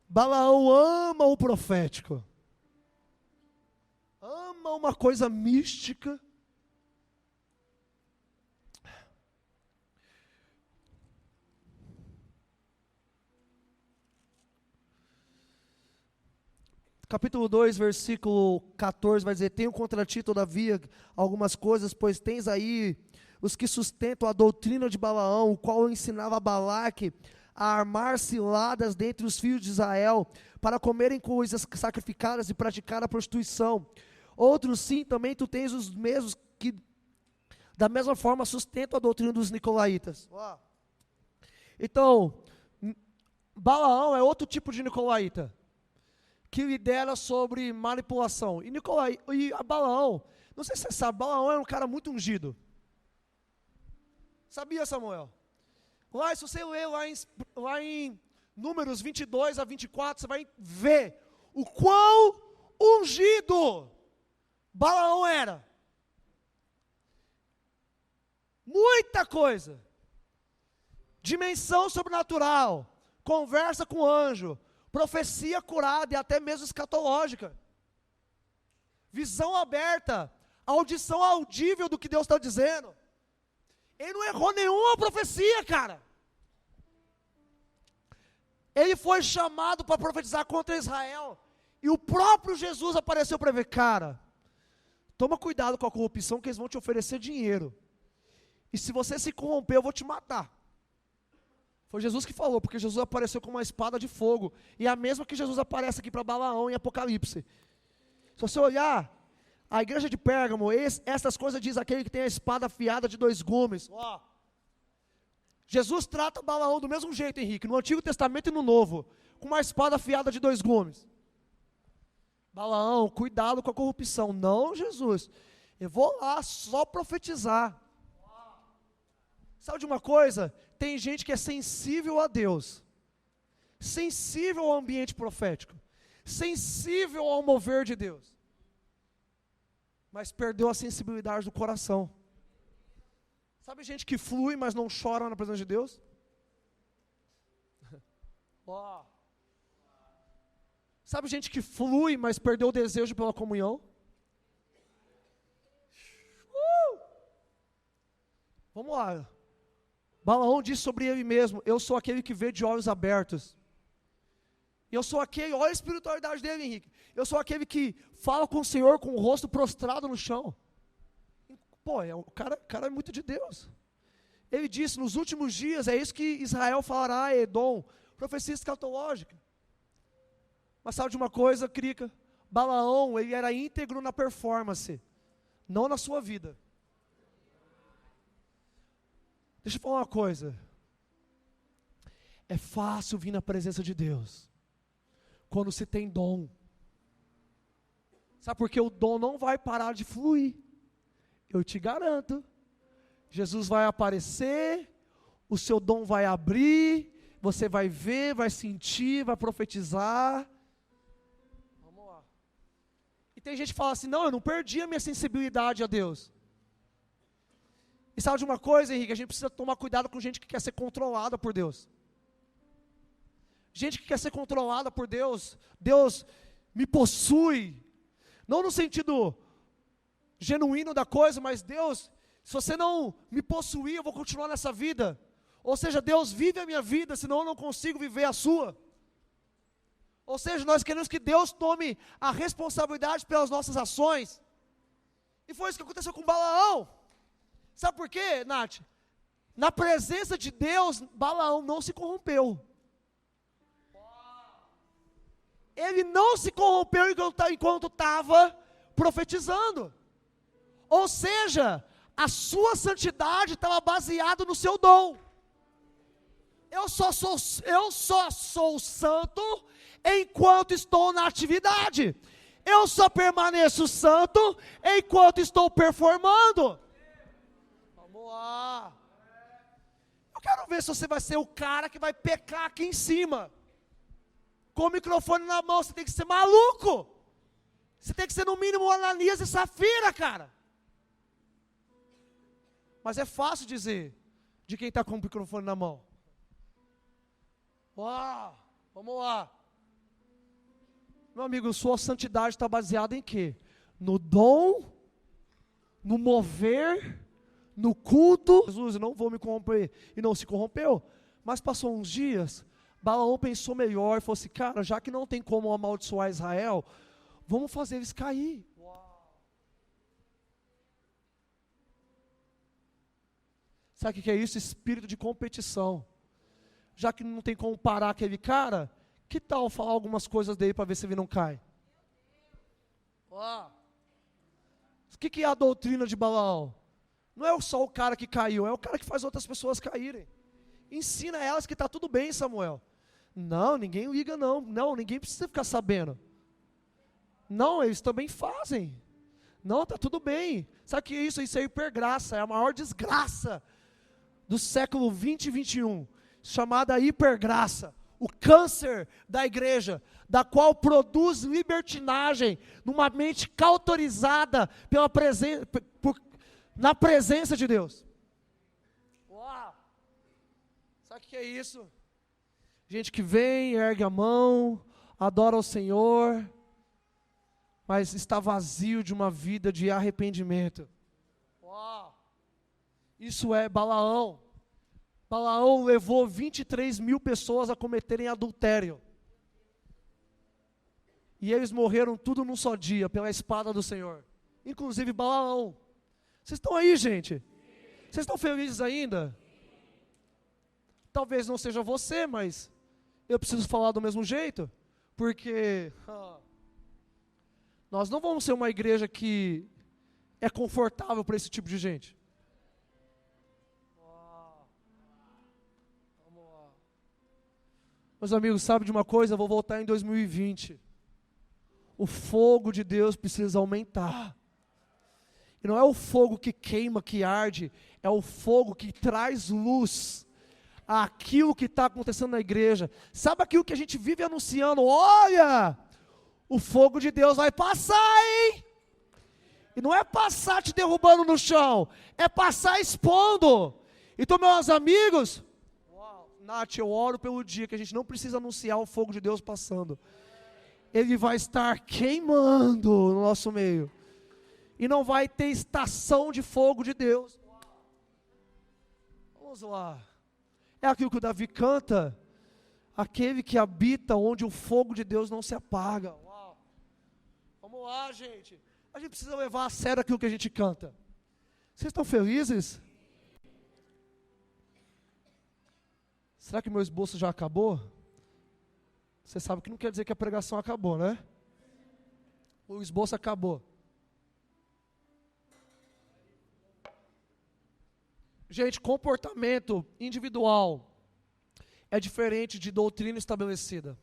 Balaão ama o profético. Ama uma coisa mística. Capítulo 2, versículo 14, vai dizer: tenho contra ti, todavia, algumas coisas, pois tens aí os que sustentam a doutrina de Balaão, o qual ensinava a Balaque a armar ciladas dentre os filhos de Israel, para comerem coisas sacrificadas e praticar a prostituição. Outros sim, também tu tens os mesmos que, da mesma forma, sustentam a doutrina dos nicolaítas. Então, Balaão é outro tipo de nicolaíta, que lidera sobre manipulação. E Balaão, não sei se você sabe, Balaão era um cara muito ungido. Sabia, Samuel? Lá, se você ler lá em Números 22 a 24, você vai ver o quão ungido Balaão era. Muita coisa. Dimensão sobrenatural, conversa com anjo, profecia curada e até mesmo escatológica. Visão aberta, audição audível do que Deus está dizendo. Ele não errou nenhuma profecia, cara. Ele foi chamado para profetizar contra Israel. E o próprio Jesus apareceu para ver, cara, toma cuidado com a corrupção, que eles vão te oferecer dinheiro. E se você se corromper, eu vou te matar. Foi Jesus que falou, porque Jesus apareceu com uma espada de fogo. E é a mesma que Jesus aparece aqui para Balaão em Apocalipse. Se você olhar, a igreja de Pérgamo, essas coisas diz aquele que tem a espada afiada de 2 gumes. Jesus trata Balaão do mesmo jeito, Henrique, no Antigo Testamento e no Novo, com uma espada afiada de 2 gumes. Balaão, cuidado com a corrupção. Não, Jesus, eu vou lá só profetizar. Sabe de uma coisa? Tem gente que é sensível a Deus, sensível ao ambiente profético, sensível ao mover de Deus, mas perdeu a sensibilidade do coração. Sabe gente que flui, mas não chora na presença de Deus? Sabe gente que flui, mas perdeu o desejo pela comunhão? Vamos lá. Balaão diz sobre ele mesmo: eu sou aquele que vê de olhos abertos. Eu sou aquele, olha a espiritualidade dele, Henrique. Eu sou aquele que fala com o Senhor com o rosto prostrado no chão. Pô, o cara é muito de Deus. Ele disse, nos últimos dias, é isso que Israel falará a Edom, profecia escatológica. Mas sabe de uma coisa, Crica? Balaão, ele era íntegro na performance, não na sua vida. Deixa eu falar uma coisa. É fácil vir na presença de Deus quando se tem dom. Sabe por que o dom não vai parar de fluir? Eu te garanto. Jesus vai aparecer, o seu dom vai abrir, você vai ver, vai sentir, vai profetizar. Vamos lá. E tem gente que fala assim: não, eu não perdi a minha sensibilidade a Deus. E sabe de uma coisa, Henrique? A gente precisa tomar cuidado com gente que quer ser controlada por Deus. Gente que quer ser controlada por Deus. Deus me possui. Não no sentido genuíno da coisa, mas Deus, se você não me possuir, eu vou continuar nessa vida. Ou seja, Deus vive a minha vida, senão eu não consigo viver a sua. Ou seja, nós queremos que Deus tome a responsabilidade pelas nossas ações. E foi isso que aconteceu com Balaão. Sabe por quê, Nath? Na presença de Deus, Balaão não se corrompeu. Ele não se corrompeu enquanto estava profetizando. Ou seja, a sua santidade estava baseada no seu dom. Eu só sou santo enquanto estou na atividade. Eu só permaneço santo enquanto estou performando. Vamos lá. Eu quero ver se você vai ser o cara que vai pecar aqui em cima. Com o microfone na mão, você tem que ser maluco. Você tem que ser no mínimo um Ananias e Safira, cara. Mas é fácil dizer de quem está com o microfone na mão. Uau, vamos lá. Meu amigo, sua santidade está baseada em quê? No dom, no mover, no culto. Jesus, eu não vou me corromper. E não se corrompeu. Mas passou uns dias, Balaão pensou melhor e falou assim, cara, já que não tem como amaldiçoar Israel, vamos fazer eles cair. Sabe o que é isso? Espírito de competição. Já que não tem como parar aquele cara, que tal falar algumas coisas dele para ver se ele não cai? O que é a doutrina de Balaão? Não é só o cara que caiu, é o cara que faz outras pessoas caírem. Ensina elas que está tudo bem, Samuel. Não, ninguém liga não. Não, ninguém precisa ficar sabendo. Não, eles também fazem. Não, está tudo bem. Sabe o que é isso? Isso é hipergraça, é a maior desgraça do século 20 e 21. Chamada hipergraça, o câncer da igreja, da qual produz libertinagem numa mente cauterizada na presença de Deus. Uau! Sabe o que é isso? Gente que vem, ergue a mão, adora o Senhor, mas está vazio de uma vida de arrependimento. Uau! Isso é Balaão. Balaão levou 23 mil pessoas a cometerem adultério. E eles morreram tudo num só dia, pela espada do Senhor. Inclusive Balaão. Vocês estão aí, gente? Vocês estão felizes ainda? Talvez não seja você, mas eu preciso falar do mesmo jeito. Porque nós não vamos ser uma igreja que é confortável para esse tipo de gente. Meus amigos, sabe de uma coisa? Eu vou voltar em 2020. O fogo de Deus precisa aumentar. E não é o fogo que queima, que arde, é o fogo que traz luz àquilo que está acontecendo na igreja. Sabe aquilo que a gente vive anunciando? Olha, o fogo de Deus vai passar, hein? E não é passar te derrubando no chão, é passar expondo. Então, meus amigos, Nath, eu oro pelo dia que a gente não precisa anunciar o fogo de Deus passando. Ele vai estar queimando no nosso meio. E não vai ter estação de fogo de Deus. Vamos lá. É aquilo que o Davi canta. Aquele que habita onde o fogo de Deus não se apaga. Uau. Vamos lá, gente. A gente precisa levar a sério aquilo que a gente canta. Vocês estão felizes? Será que meu esboço já acabou? Você sabe que não quer dizer que a pregação acabou, né? O esboço acabou. Gente, comportamento individual é diferente de doutrina estabelecida.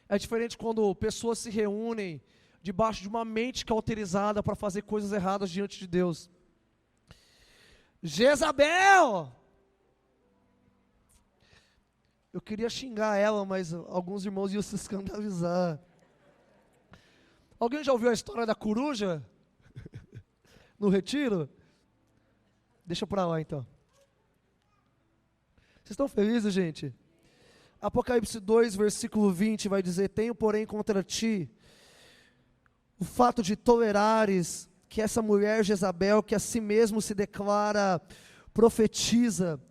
É diferente quando pessoas se reúnem debaixo de uma mente cauterizada para fazer coisas erradas diante de Deus. Jezabel! Eu queria xingar ela, mas alguns irmãos iam se escandalizar. Alguém já ouviu a história da coruja? No retiro? Deixa pra lá então. Vocês estão felizes, gente? Apocalipse 2, versículo 20 vai dizer: tenho, porém, contra ti o fato de tolerares que essa mulher Jezabel, que a si mesmo se declara profetiza,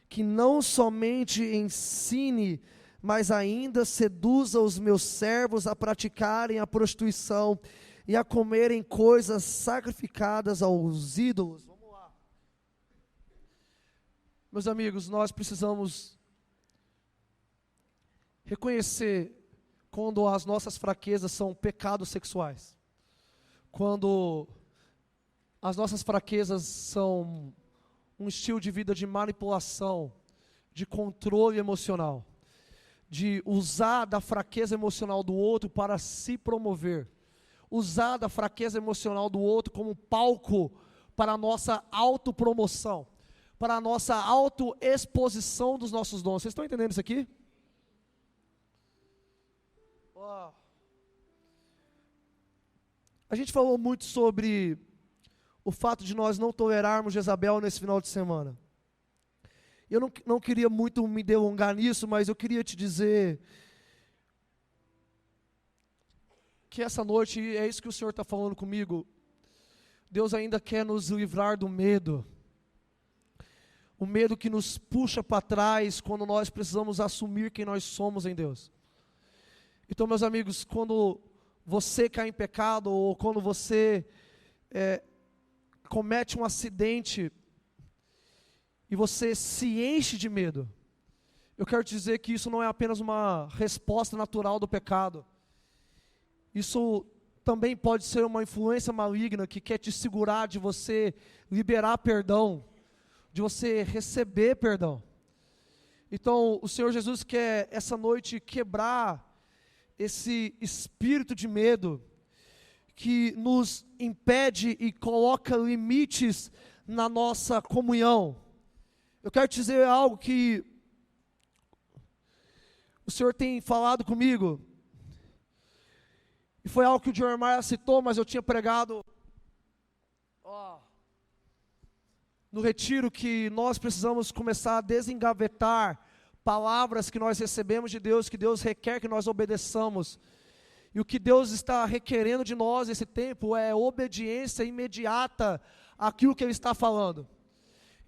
que não somente ensine, mas ainda seduza os meus servos a praticarem a prostituição e a comerem coisas sacrificadas aos ídolos. Vamos lá. Meus amigos, nós precisamos reconhecer quando as nossas fraquezas são pecados sexuais. Quando as nossas fraquezas são um estilo de vida de manipulação, de controle emocional, de usar da fraqueza emocional do outro para se promover, usar da fraqueza emocional do outro como palco para a nossa autopromoção, para a nossa autoexposição dos nossos dons. Vocês estão entendendo isso aqui? A gente falou muito sobre o fato de nós não tolerarmos Jezabel nesse final de semana. Eu não queria muito me delongar nisso, mas eu queria te dizer que essa noite, é isso que o Senhor está falando comigo, Deus ainda quer nos livrar do medo. O medo que nos puxa para trás quando nós precisamos assumir quem nós somos em Deus. Então, meus amigos, quando você cai em pecado, ou quando você comete um acidente, e você se enche de medo, eu quero te dizer que isso não é apenas uma resposta natural do pecado. Isso também pode ser uma influência maligna que quer te segurar de você liberar perdão, de você receber perdão. Então, o Senhor Jesus quer essa noite quebrar esse espírito de medo que nos impede e coloca limites na nossa comunhão. Eu quero te dizer algo que o Senhor tem falado comigo, e foi algo que o Jeremiah citou, mas eu tinha pregado no retiro, que nós precisamos começar a desengavetar palavras que nós recebemos de Deus, que Deus requer que nós obedeçamos. E o que Deus está requerendo de nós nesse tempo é obediência imediata àquilo que Ele está falando.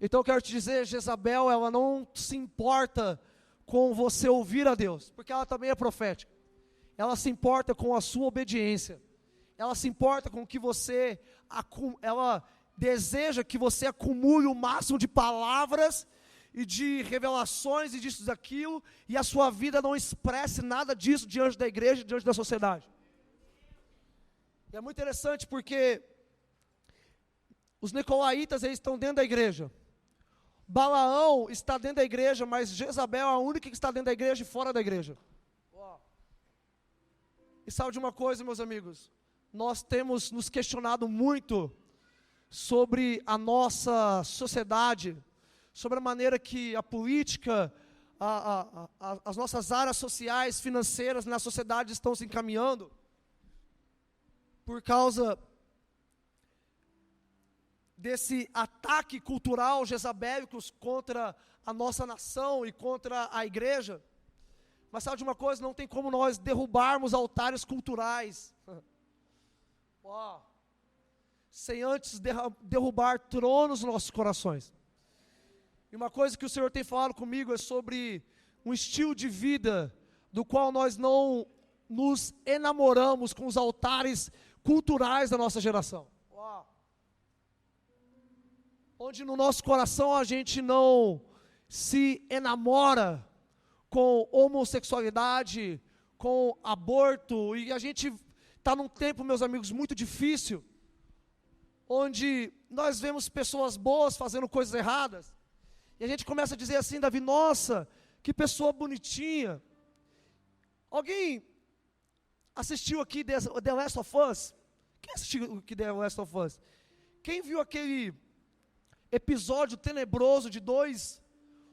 Então eu quero te dizer, Jezabel, ela não se importa com você ouvir a Deus, porque ela também é profética. Ela se importa com a sua obediência. Ela se importa com que você, ela deseja que você acumule o máximo de palavras e de revelações e disso e daquilo, e a sua vida não expresse nada disso diante da igreja, diante da sociedade. E é muito interessante porque os nicolaítas, eles estão dentro da igreja. Balaão está dentro da igreja, mas Jezabel é a única que está dentro da igreja e fora da igreja. E sabe de uma coisa, meus amigos? Nós temos nos questionado muito sobre a nossa sociedade, sobre a maneira que a política, as nossas áreas sociais, financeiras na sociedade estão se encaminhando, por causa desse ataque cultural jezabélico contra a nossa nação e contra a igreja. Mas sabe de uma coisa? Não tem como nós derrubarmos altares culturais sem antes derrubar tronos nos nossos corações. E uma coisa que o Senhor tem falado comigo é sobre um estilo de vida do qual nós não nos enamoramos com os altares culturais da nossa geração. Onde no nosso coração a gente não se enamora com homossexualidade, com aborto, e a gente está num tempo, meus amigos, muito difícil, onde nós vemos pessoas boas fazendo coisas erradas, e a gente começa a dizer assim, Davi, nossa, que pessoa bonitinha. Alguém assistiu aqui The Last of Us? Quem assistiu aqui The Last of Us? Quem viu aquele episódio tenebroso de dois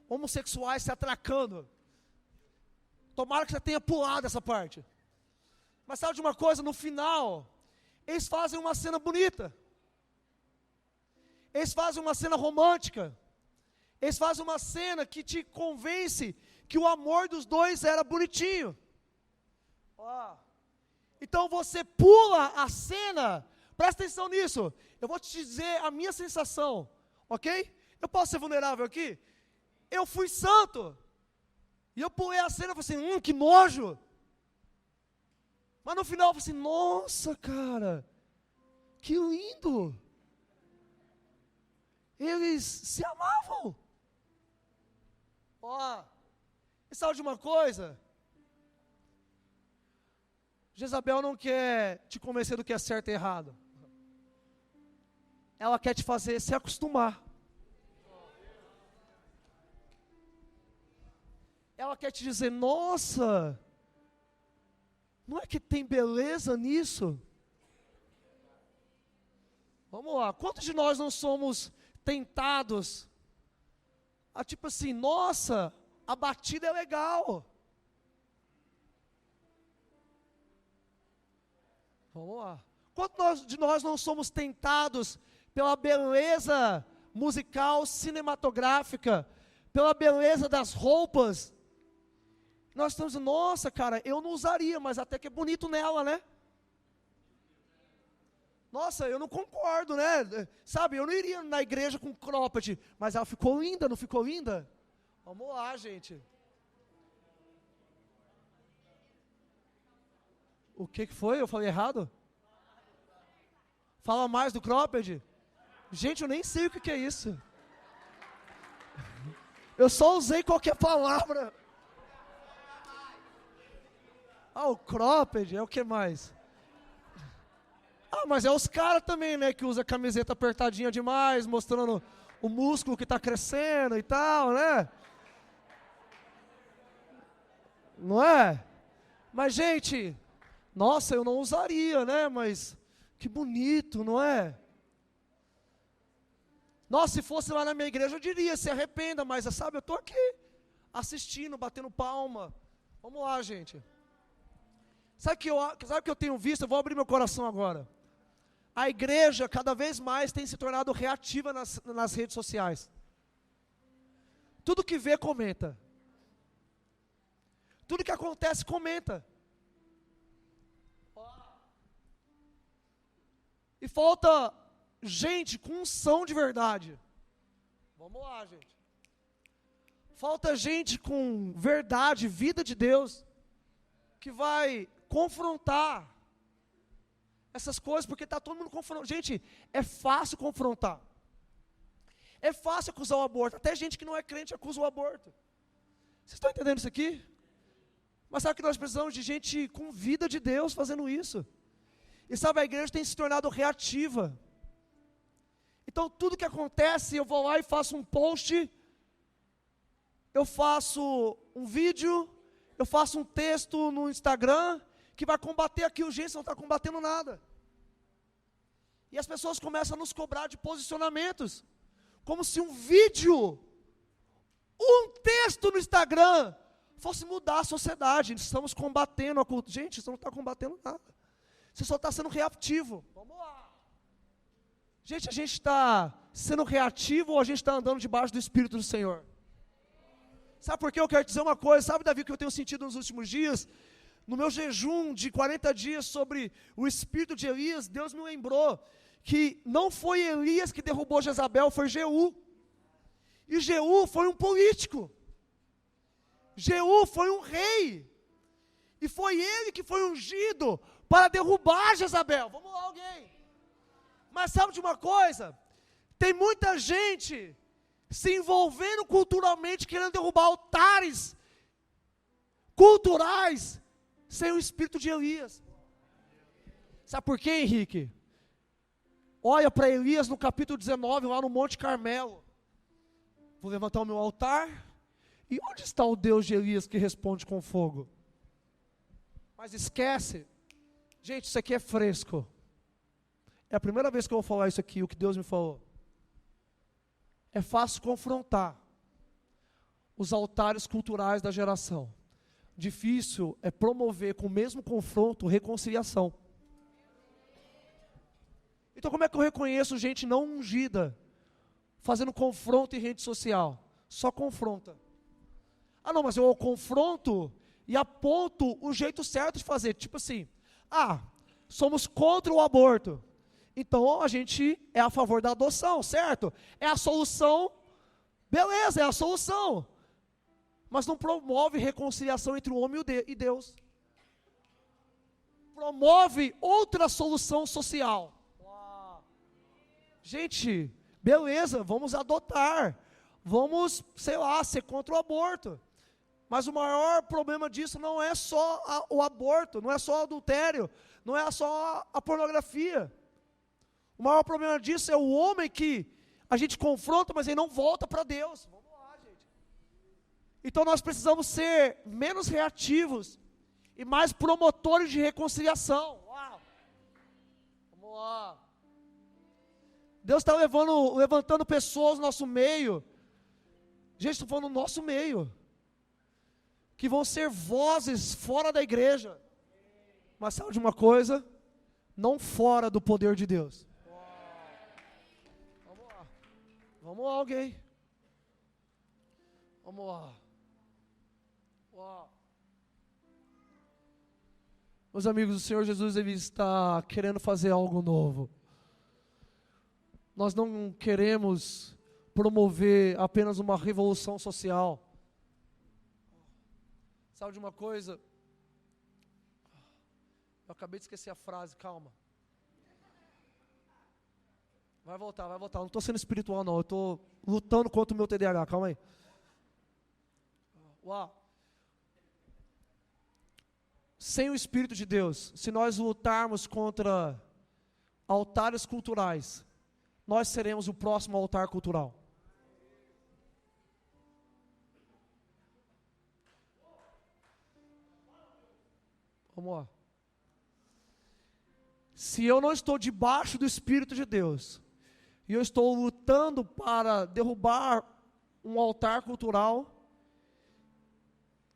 homossexuais se atracando? Tomara que você tenha pulado essa parte. Mas sabe de uma coisa? No final, eles fazem uma cena bonita. Eles fazem uma cena romântica. Eles fazem uma cena que te convence que o amor dos dois era bonitinho. Então você pula a cena. Presta atenção nisso. Eu vou te dizer a minha sensação. Ok? Eu posso ser vulnerável aqui? Eu fui santo. E eu pulei a cena e falei assim, que nojo. Mas no final eu falei assim, nossa, cara, que lindo. Eles se amavam. E sabe de uma coisa? Jezabel não quer te convencer do que é certo e errado. Ela quer te fazer se acostumar. ela quer te dizer, nossa, não é que tem beleza nisso? Vamos lá, quantos de nós não somos tentados a tipo assim, nossa, a batida é legal. Vamos lá. Quantos de nós não somos tentados pela beleza musical, cinematográfica, pela beleza das roupas? Nós estamos, nossa, cara, eu não usaria, mas até que é bonito nela, né? Nossa, eu não concordo, né? Sabe, eu não iria na igreja com cropped, mas ela ficou linda, não ficou linda? Vamos lá, gente. O que foi? Eu falei errado? Fala mais do cropped? Gente, eu nem sei o que é isso. Eu só usei qualquer palavra. Ah, o cropped, é o que mais? Ah, mas é os caras também, né, que usa camiseta apertadinha demais, mostrando o músculo que está crescendo e tal, né? Não é? Mas, gente, nossa, eu não usaria, né, mas que bonito, não é? Nossa, se fosse lá na minha igreja eu diria, se arrependa, mas sabe, eu estou aqui, assistindo, batendo palma. Vamos lá, gente. Sabe o que eu tenho visto? Eu vou abrir meu coração agora. A igreja cada vez mais tem se tornado reativa nas redes sociais. Tudo que vê, comenta. Tudo que acontece, comenta. E falta gente com unção de verdade. Vamos lá, gente. Falta gente com verdade, vida de Deus, que vai confrontar essas coisas, porque está todo mundo confrontando. Gente, é fácil confrontar. É fácil acusar o aborto. Até gente que não é crente acusa o aborto. Vocês estão entendendo isso aqui? Mas sabe que nós precisamos de gente com vida de Deus fazendo isso. E sabe, a igreja tem se tornado reativa. Então tudo que acontece, eu vou lá e faço um post, eu faço um vídeo, eu faço um texto no Instagram, que vai combater aquilo. Gente, não está combatendo nada. E as pessoas começam a nos cobrar de posicionamentos, como se um vídeo, um texto no Instagram, fosse mudar a sociedade. Estamos combatendo a cultura. Gente, isso não está combatendo nada. Você só está sendo reativo. Vamos lá. Gente, a gente está sendo reativo ou a gente está andando debaixo do Espírito do Senhor? Sabe por que eu quero te dizer uma coisa? Sabe, Davi, o que eu tenho sentido nos últimos dias? No meu jejum de 40 dias sobre o espírito de Elias, Deus me lembrou que não foi Elias que derrubou Jezabel, foi Jeú. E Jeú foi um político. Jeú foi um rei. E foi ele que foi ungido para derrubar Jezabel. Vamos lá, alguém. Mas sabe de uma coisa? Tem muita gente se envolvendo culturalmente, querendo derrubar altares culturais, sem o espírito de Elias. Sabe por quê, Henrique? Olha para Elias no capítulo 19, lá no Monte Carmelo. Vou levantar o meu altar. E onde está o Deus de Elias que responde com fogo? Mas esquece. Gente, isso aqui é fresco. É a primeira vez que eu vou falar isso aqui, o que Deus me falou. É fácil confrontar os altares culturais da geração. Difícil é promover com o mesmo confronto reconciliação. Então como é que eu reconheço gente não ungida fazendo confronto em rede social? Só confronta. Ah não, mas eu confronto e aponto o jeito certo de fazer. Tipo assim, somos contra o aborto. Então a gente é a favor da adoção, certo? É a solução, beleza, é a solução. Mas não promove reconciliação entre o homem e Deus. Promove outra solução social. Gente, beleza, vamos adotar. Vamos, sei lá, ser contra o aborto. Mas o maior problema disso não é só o aborto, não é só o adultério, não é só a pornografia. O maior problema disso é o homem que a gente confronta, mas ele não volta para Deus. Vamos lá, gente. Então nós precisamos ser menos reativos e mais promotores de reconciliação. Uau! Vamos lá. Deus está levantando pessoas no nosso meio. Gente, estou falando no nosso meio. Que vão ser vozes fora da igreja. Mas sabe de uma coisa? Não fora do poder de Deus. Vamos lá. Vamos lá, alguém. Vamos lá. Uau. Meus amigos, o Senhor Jesus, Ele está querendo fazer algo novo. Nós não queremos promover apenas uma revolução social. Sabe de uma coisa? Eu acabei de esquecer a frase, calma. Vai voltar. Não estou sendo espiritual não, eu estou lutando contra o meu TDAH, calma aí. Uau. Sem o Espírito de Deus, se nós lutarmos contra altares culturais, nós seremos o próximo altar cultural. Vamos lá. Se eu não estou debaixo do Espírito de Deus, e eu estou lutando para derrubar um altar cultural,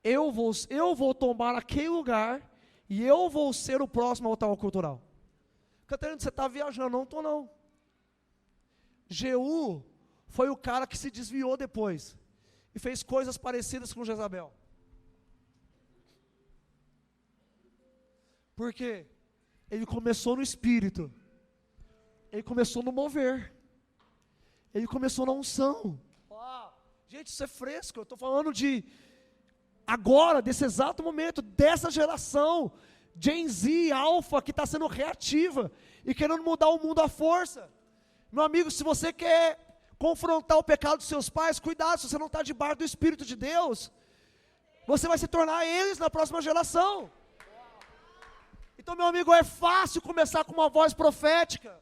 eu vou tomar aquele lugar e eu vou ser o próximo altar cultural. Catarina, você está viajando? Não estou não. Jeú foi o cara que se desviou depois e fez coisas parecidas com Jezabel. Por quê? Ele começou no espírito, ele começou no mover, ele começou na unção. Gente, isso é fresco, eu estou falando de agora, desse exato momento, dessa geração, Gen Z, Alpha, que está sendo reativa e querendo mudar o mundo à força. Meu amigo, se você quer confrontar o pecado dos seus pais, cuidado, se você não está debaixo do Espírito de Deus, você vai se tornar eles na próxima geração. Então, meu amigo, é fácil começar com uma voz profética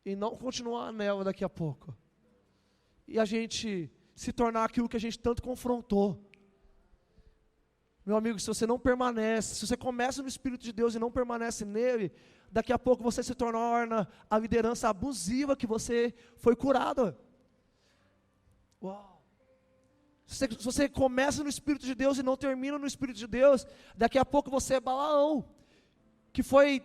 e não continuar a névoa daqui a pouco, e a gente se tornar aquilo que a gente tanto confrontou. Meu amigo, se você não permanece, se você começa no Espírito de Deus e não permanece nele, daqui a pouco você se torna a liderança abusiva que você foi curado. Uau! Se você começa no Espírito de Deus e não termina no Espírito de Deus, daqui a pouco você é Balaão, que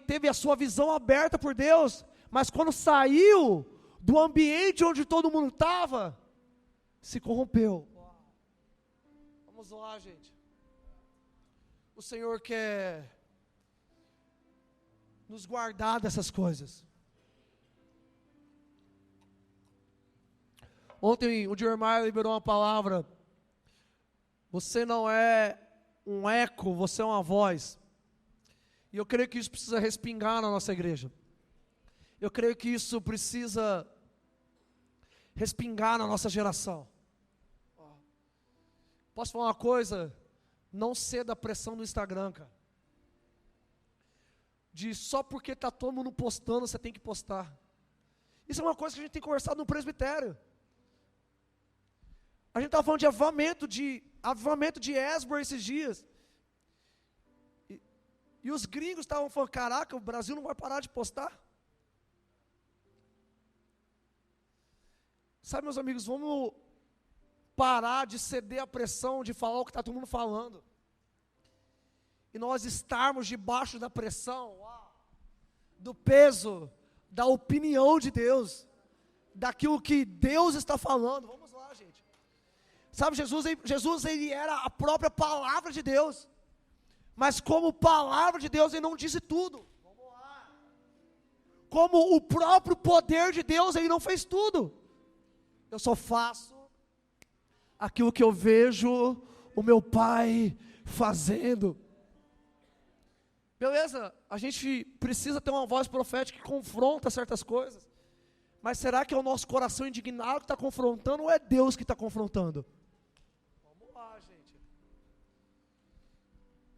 teve a sua visão aberta por Deus, mas quando saiu do ambiente onde todo mundo estava, se corrompeu. Vamos lá, gente. O Senhor quer nos guardar dessas coisas. Ontem o Jeremiah liberou uma palavra. Você não é um eco, você é uma voz. E eu creio que isso precisa respingar na nossa igreja. Eu creio que isso precisa respingar na nossa geração. Posso falar uma coisa? Não ceda à pressão do Instagram, cara. De só porque está todo mundo postando, você tem que postar. Isso é uma coisa que a gente tem conversado no presbitério. A gente estava falando de avivamento de Esbor esses dias. E os gringos estavam falando, caraca, o Brasil não vai parar de postar. Sabe, meus amigos, vamos parar de ceder à pressão de falar o que está todo mundo falando. E nós estarmos debaixo da pressão, do peso, da opinião de Deus, daquilo que Deus está falando. Vamos lá, gente. Sabe, Jesus ele era a própria palavra de Deus. Mas como palavra de Deus, ele não disse tudo. Vamos lá. Como o próprio poder de Deus, ele não fez tudo. Eu só faço aquilo que eu vejo o meu Pai fazendo. Beleza, a gente precisa ter uma voz profética que confronta certas coisas. Mas será que é o nosso coração indignado que está confrontando ou é Deus que está confrontando? Vamos lá, gente.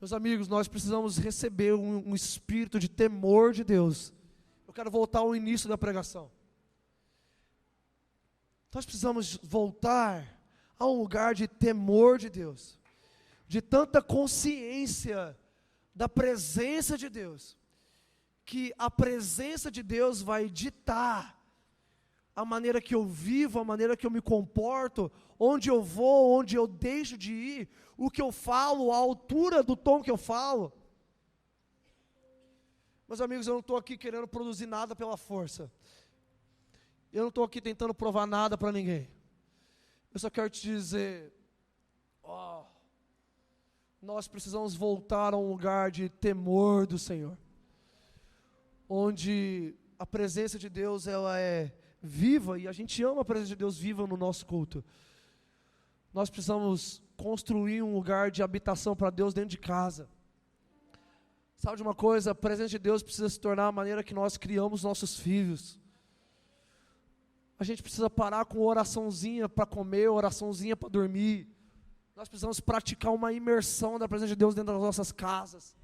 Meus amigos, nós precisamos receber um espírito de temor de Deus. Eu quero voltar ao início da pregação. Nós precisamos voltar a um lugar de temor de Deus, de tanta consciência da presença de Deus, que a presença de Deus vai ditar a maneira que eu vivo, a maneira que eu me comporto, onde eu vou, onde eu deixo de ir, o que eu falo, a altura do tom que eu falo. Meus amigos, eu não estou aqui querendo produzir nada pela força. Eu não estou aqui tentando provar nada para ninguém. Eu só quero te dizer, nós precisamos voltar a um lugar de temor do Senhor, onde a presença de Deus, ela é viva, e a gente ama a presença de Deus viva no nosso culto. Nós precisamos construir um lugar de habitação para Deus dentro de casa. Sabe de uma coisa? A presença de Deus precisa se tornar a maneira que nós criamos nossos filhos. A gente precisa parar com oraçãozinha para comer, oraçãozinha para dormir. Nós precisamos praticar uma imersão da presença de Deus dentro das nossas casas.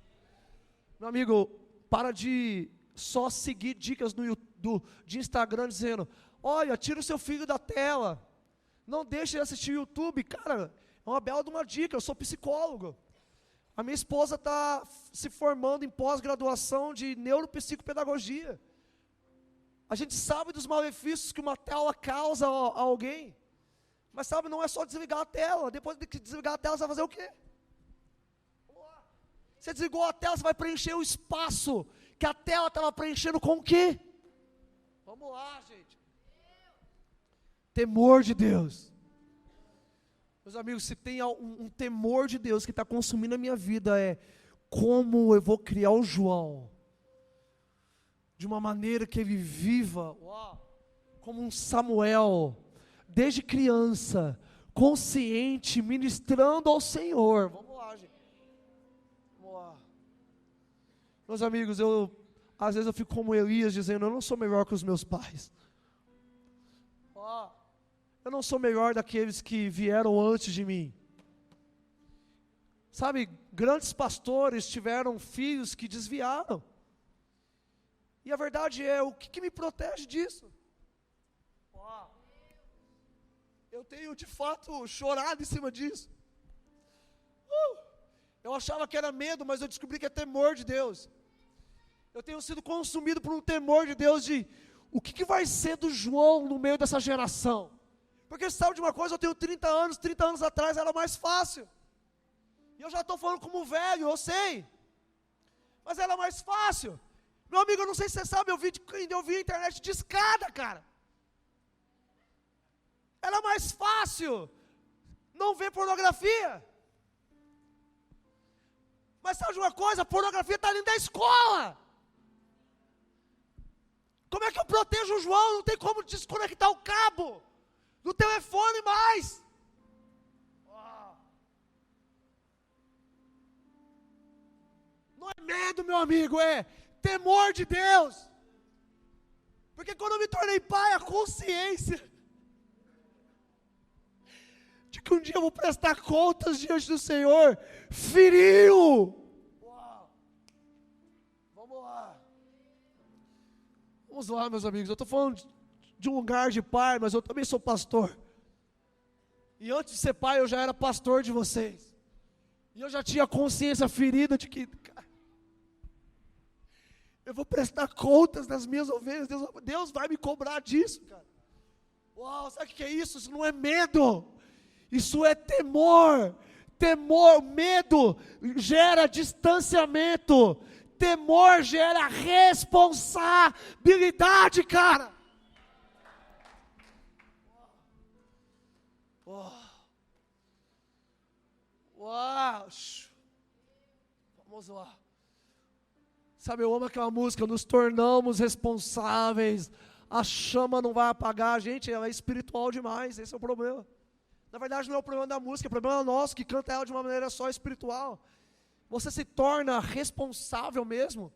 Meu amigo, para de só seguir dicas de Instagram dizendo, olha, tira o seu filho da tela, não deixe ele assistir o YouTube. Cara, é uma bela de uma dica, eu sou psicólogo. A minha esposa está se formando em pós-graduação de neuropsicopedagogia. A gente sabe dos malefícios que uma tela causa a alguém, mas sabe, não é só desligar a tela. Depois de desligar a tela, você vai fazer o quê? Você desligou a tela, você vai preencher o espaço que a tela estava preenchendo com o quê? Vamos lá, gente. Temor de Deus. Meus amigos, se tem um temor de Deus que está consumindo a minha vida, é como eu vou criar o João de uma maneira que ele viva, como um Samuel, desde criança, consciente, ministrando ao Senhor. Vamos lá, gente. Vamos lá. Meus amigos, às vezes eu fico como Elias, dizendo, eu não sou melhor que os meus pais. Eu não sou melhor daqueles que vieram antes de mim. Sabe, grandes pastores tiveram filhos que desviaram. E a verdade é, o que me protege disso? Eu tenho de fato chorado em cima disso. Eu achava que era medo, mas eu descobri que é temor de Deus. Eu tenho sido consumido por um temor de Deus de o que vai ser do João no meio dessa geração. Porque sabe de uma coisa, eu tenho 30 anos atrás era mais fácil. E eu já estou falando como velho, eu sei. Mas era mais fácil. Meu amigo, eu não sei se você sabe, eu vi a internet de escada, cara. Era mais fácil não ver pornografia. Mas sabe de uma coisa, a pornografia está dentro da escola. Como é que eu protejo o João? Não tem como desconectar o cabo do telefone mais. Não é medo, meu amigo, é temor de Deus. Porque quando eu me tornei pai, a consciência de que um dia eu vou prestar contas diante do Senhor feriu. Vamos lá, meus amigos, eu estou falando de um lugar de pai, mas eu também sou pastor. E antes de ser pai, eu já era pastor de vocês. E eu já tinha consciência ferida de que, cara, eu vou prestar contas das minhas ovelhas. Deus vai me cobrar disso, cara. Uau, sabe o que é isso? Isso não é medo. Isso é temor. Temor, medo gera distanciamento. Temor gera responsabilidade, cara. Uau. Vamos lá. Sabe, eu amo aquela música, nos tornamos responsáveis, a chama não vai apagar, gente, ela é espiritual demais, esse é o problema. Na verdade não é o problema da música, é o problema nosso, que canta ela de uma maneira só espiritual. Você se torna responsável mesmo?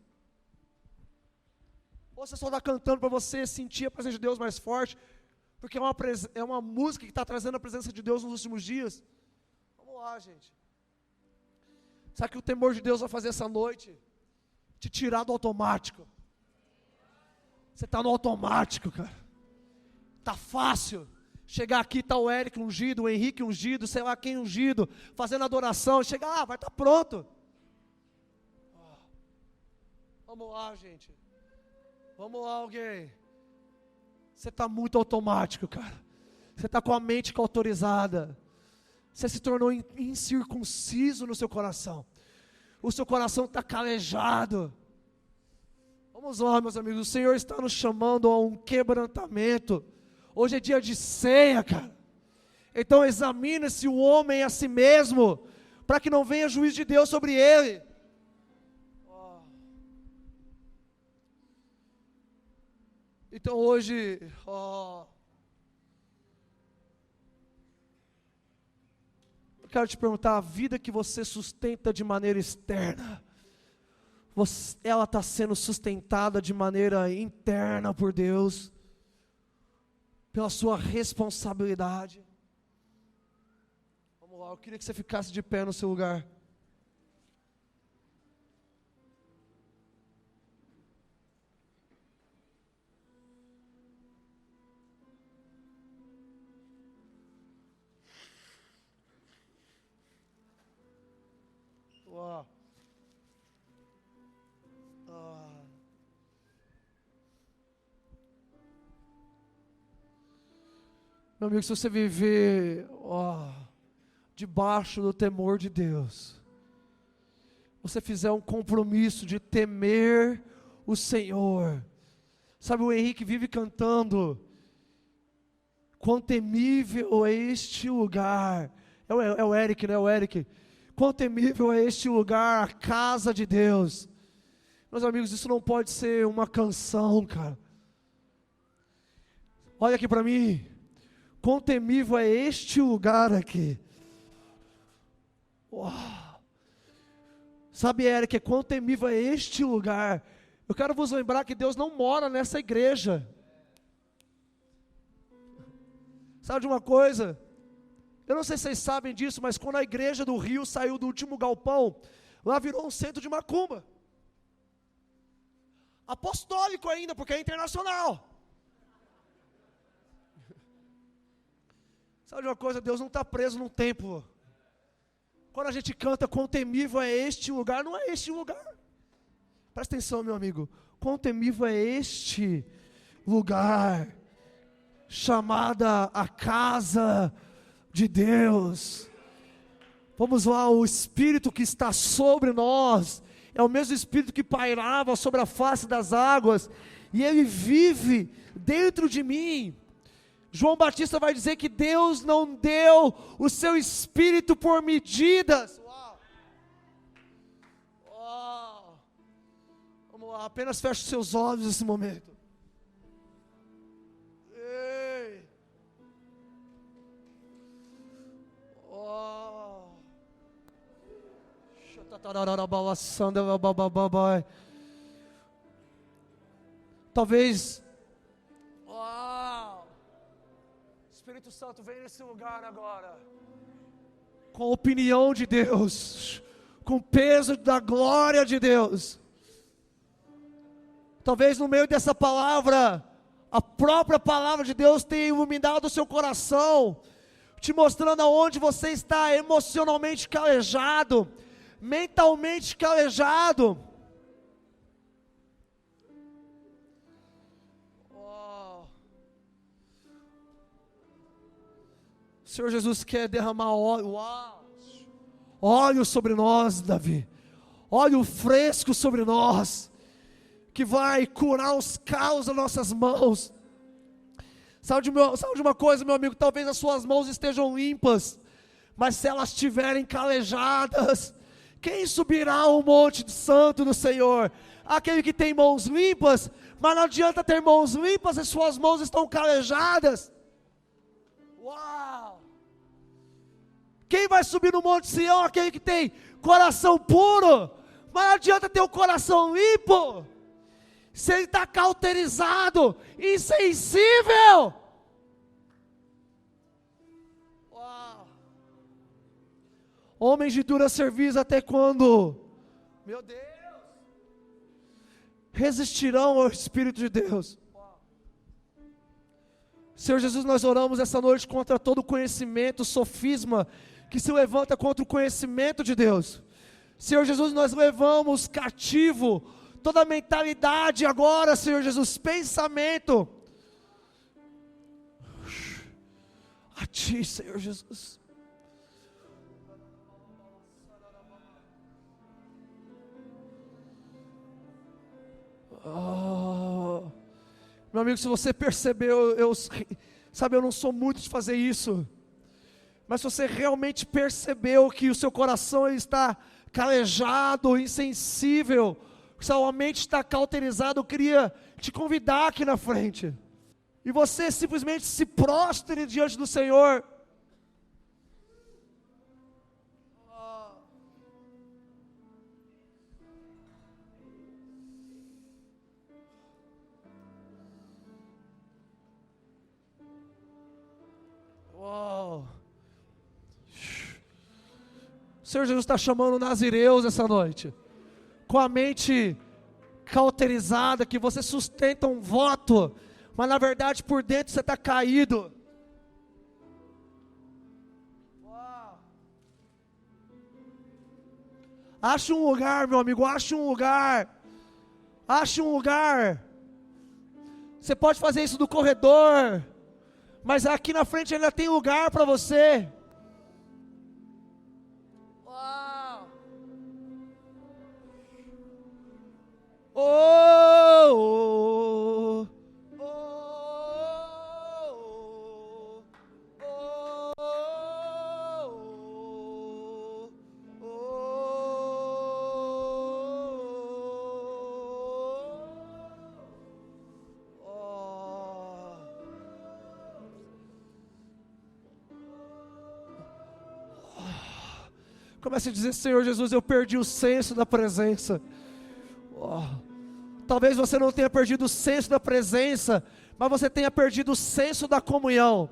Ou você só está cantando para você sentir a presença de Deus mais forte, porque é uma música que está trazendo a presença de Deus nos últimos dias? Vamos lá, gente. Sabe o que o temor de Deus vai fazer essa noite? Te tirar do automático. Você está no automático, cara. Está fácil. Chegar aqui, tá o Eric ungido, o Henrique ungido, sei lá quem ungido, fazendo adoração, chegar lá, vai estar pronto. Vamos lá, gente. Vamos lá, alguém. Você está muito automático, cara. Você está com a mente cauterizada. Você se tornou incircunciso no seu coração. O seu coração está calejado. Vamos lá, meus amigos. O Senhor está nos chamando a um quebrantamento. Hoje é dia de ceia, cara. Então examine-se o homem a si mesmo, para que não venha juízo de Deus sobre ele. Então hoje, eu quero te perguntar, a vida que você sustenta de maneira externa, ela está sendo sustentada de maneira interna por Deus, pela sua responsabilidade? Vamos lá, eu queria que você ficasse de pé no seu lugar. Meu amigo, se você viver debaixo do temor de Deus, você fizer um compromisso de temer o Senhor, sabe, o Henrique vive cantando, quão temível é este lugar, é o Eric, né, o Eric, quão temível é este lugar, a casa de Deus. Meus amigos, isso não pode ser uma canção, cara. Olha aqui para mim. Quão temível é este lugar aqui. Uau. Sabe, Eric, quão temível é este lugar. Eu quero vos lembrar que Deus não mora nessa igreja. Sabe de uma coisa? Eu não sei se vocês sabem disso, mas quando a igreja do Rio saiu do último galpão, lá virou um centro de macumba. Apostólico ainda, porque é internacional. Sabe de uma coisa? Deus não está preso num templo. Quando a gente canta quão temível é este lugar, não é este lugar. Presta atenção, meu amigo. Quão temível é este lugar, chamada a casa de Deus. Vamos lá, o Espírito que está sobre nós, é o mesmo Espírito que pairava sobre a face das águas, e Ele vive dentro de mim. João Batista vai dizer que Deus não deu o seu Espírito por medidas. Uau. Uau. Vamos lá, apenas feche os seus olhos nesse momento. Ei. Oh. Talvez, Espírito Santo, vem nesse lugar agora, com a opinião de Deus, com o peso da glória de Deus. Talvez no meio dessa palavra, a própria palavra de Deus tenha iluminado o seu coração, te mostrando aonde você está emocionalmente calejado, mentalmente calejado. O Senhor Jesus quer derramar óleo, óleo sobre nós, Davi, óleo fresco sobre nós, que vai curar os calos das nossas mãos. Sabe de uma coisa, meu amigo, talvez as suas mãos estejam limpas, mas se elas estiverem calejadas, quem subirá ao monte santo do Senhor? Aquele que tem mãos limpas, mas não adianta ter mãos limpas se suas mãos estão calejadas. Uau! Quem vai subir no Monte Sião? Aquele que tem coração puro, mas não adianta ter o coração limpo, se ele está cauterizado, insensível. Uau! Homens de dura serviço até quando? Meu Deus! Resistirão ao Espírito de Deus. Senhor Jesus, nós oramos essa noite contra todo conhecimento, sofisma, que se levanta contra o conhecimento de Deus. Senhor Jesus, nós levamos cativo toda a mentalidade agora, Senhor Jesus, pensamento a Ti, Senhor Jesus. Oh, meu amigo, se você percebeu, sabe, eu não sou muito de fazer isso, mas se você realmente percebeu que o seu coração está calejado, insensível, sua mente está cauterizada, eu queria te convidar aqui na frente, e você simplesmente se prostre diante do Senhor. Oh. O Senhor Jesus está chamando nazireus essa noite, com a mente cauterizada, que você sustenta um voto, mas na verdade por dentro você está caído. Ache um lugar, meu amigo, ache um lugar. Ache um lugar. Você pode fazer isso no corredor, mas aqui na frente ainda tem lugar para você. Oh, oh, oh, oh, oh. Comece a dizer: Senhor Jesus, eu perdi o senso da presença. Talvez você não tenha perdido o senso da presença, mas você tenha perdido o senso da comunhão.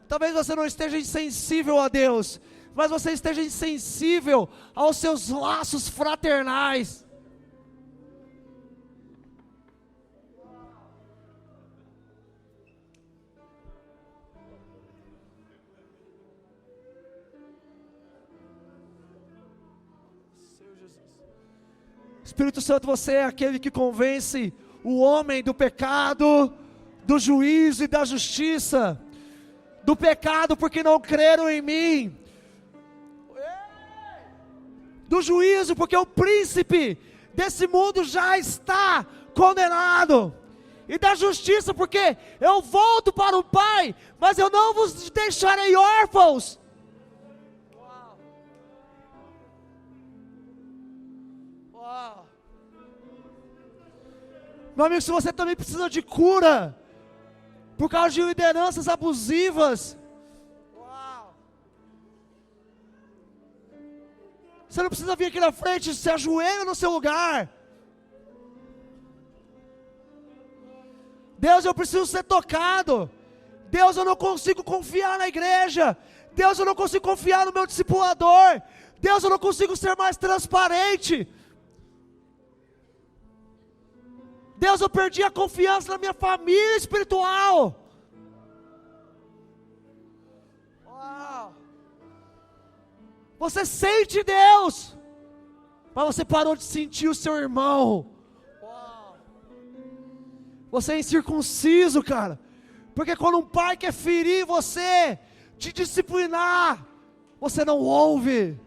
Talvez você não esteja insensível a Deus, mas você esteja insensível aos seus laços fraternais. Espírito Santo, você é aquele que convence o homem do pecado, do juízo e da justiça. Do pecado porque não creram em mim, do juízo porque o príncipe desse mundo já está condenado, e da justiça porque eu volto para o Pai, mas eu não vos deixarei órfãos. Meu amigo, se você também precisa de cura por causa de lideranças abusivas, você não precisa vir aqui na frente, se ajoelha no seu lugar. Deus, eu preciso ser tocado. Deus, eu não consigo confiar na igreja. Deus, eu não consigo confiar no meu discipulador. Deus, eu não consigo ser mais transparente. Deus, eu perdi a confiança na minha família espiritual. Você sente Deus, mas você parou de sentir o seu irmão. Você é incircunciso, cara. Porque quando um pai quer ferir você, te disciplinar, você não ouve.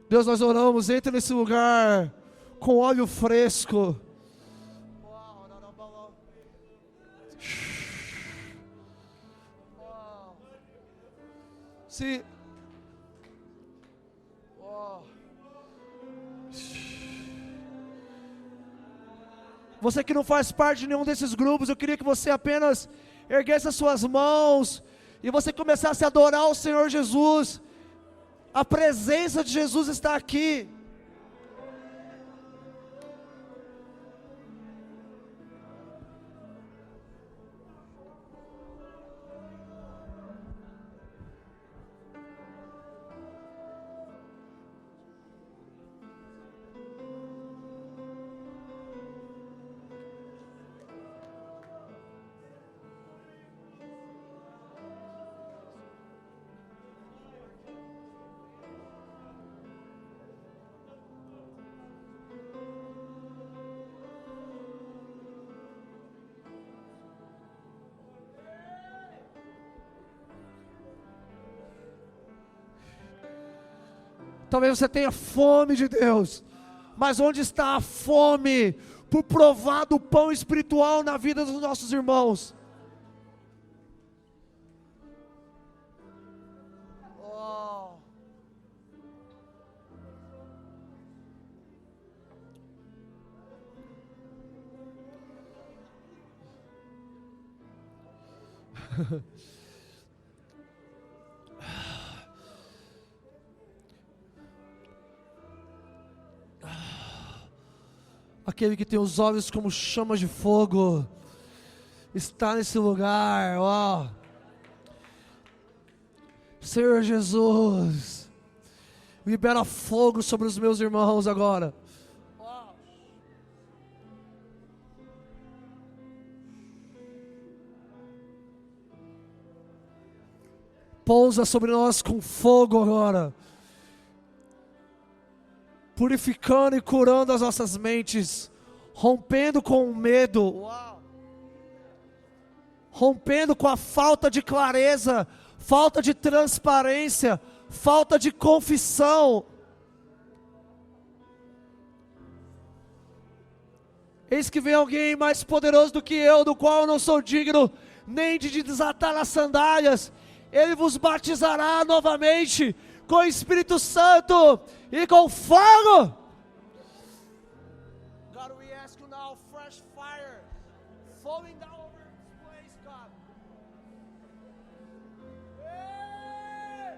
Deus, nós oramos, entra nesse lugar com óleo fresco. Se você que não faz parte de nenhum desses grupos, eu queria que você apenas erguesse as suas mãos e você começasse a adorar o Senhor Jesus. A presença de Jesus está aqui. Talvez você tenha fome de Deus, mas onde está a fome por provar do pão espiritual na vida dos nossos irmãos? Oh. Aquele que tem os olhos como chamas de fogo está nesse lugar, ó. Senhor Jesus, libera fogo sobre os meus irmãos agora. Pousa sobre nós com fogo agora, purificando e curando as nossas mentes, rompendo com o medo, rompendo com a falta de clareza, falta de transparência, falta de confissão. Eis que vem alguém mais poderoso do que eu, do qual eu não sou digno nem de desatar as sandálias. Ele vos batizará novamente com o Espírito Santo e com fogo. God, we ask you now, fresh fire falling down over this place, God. Hey!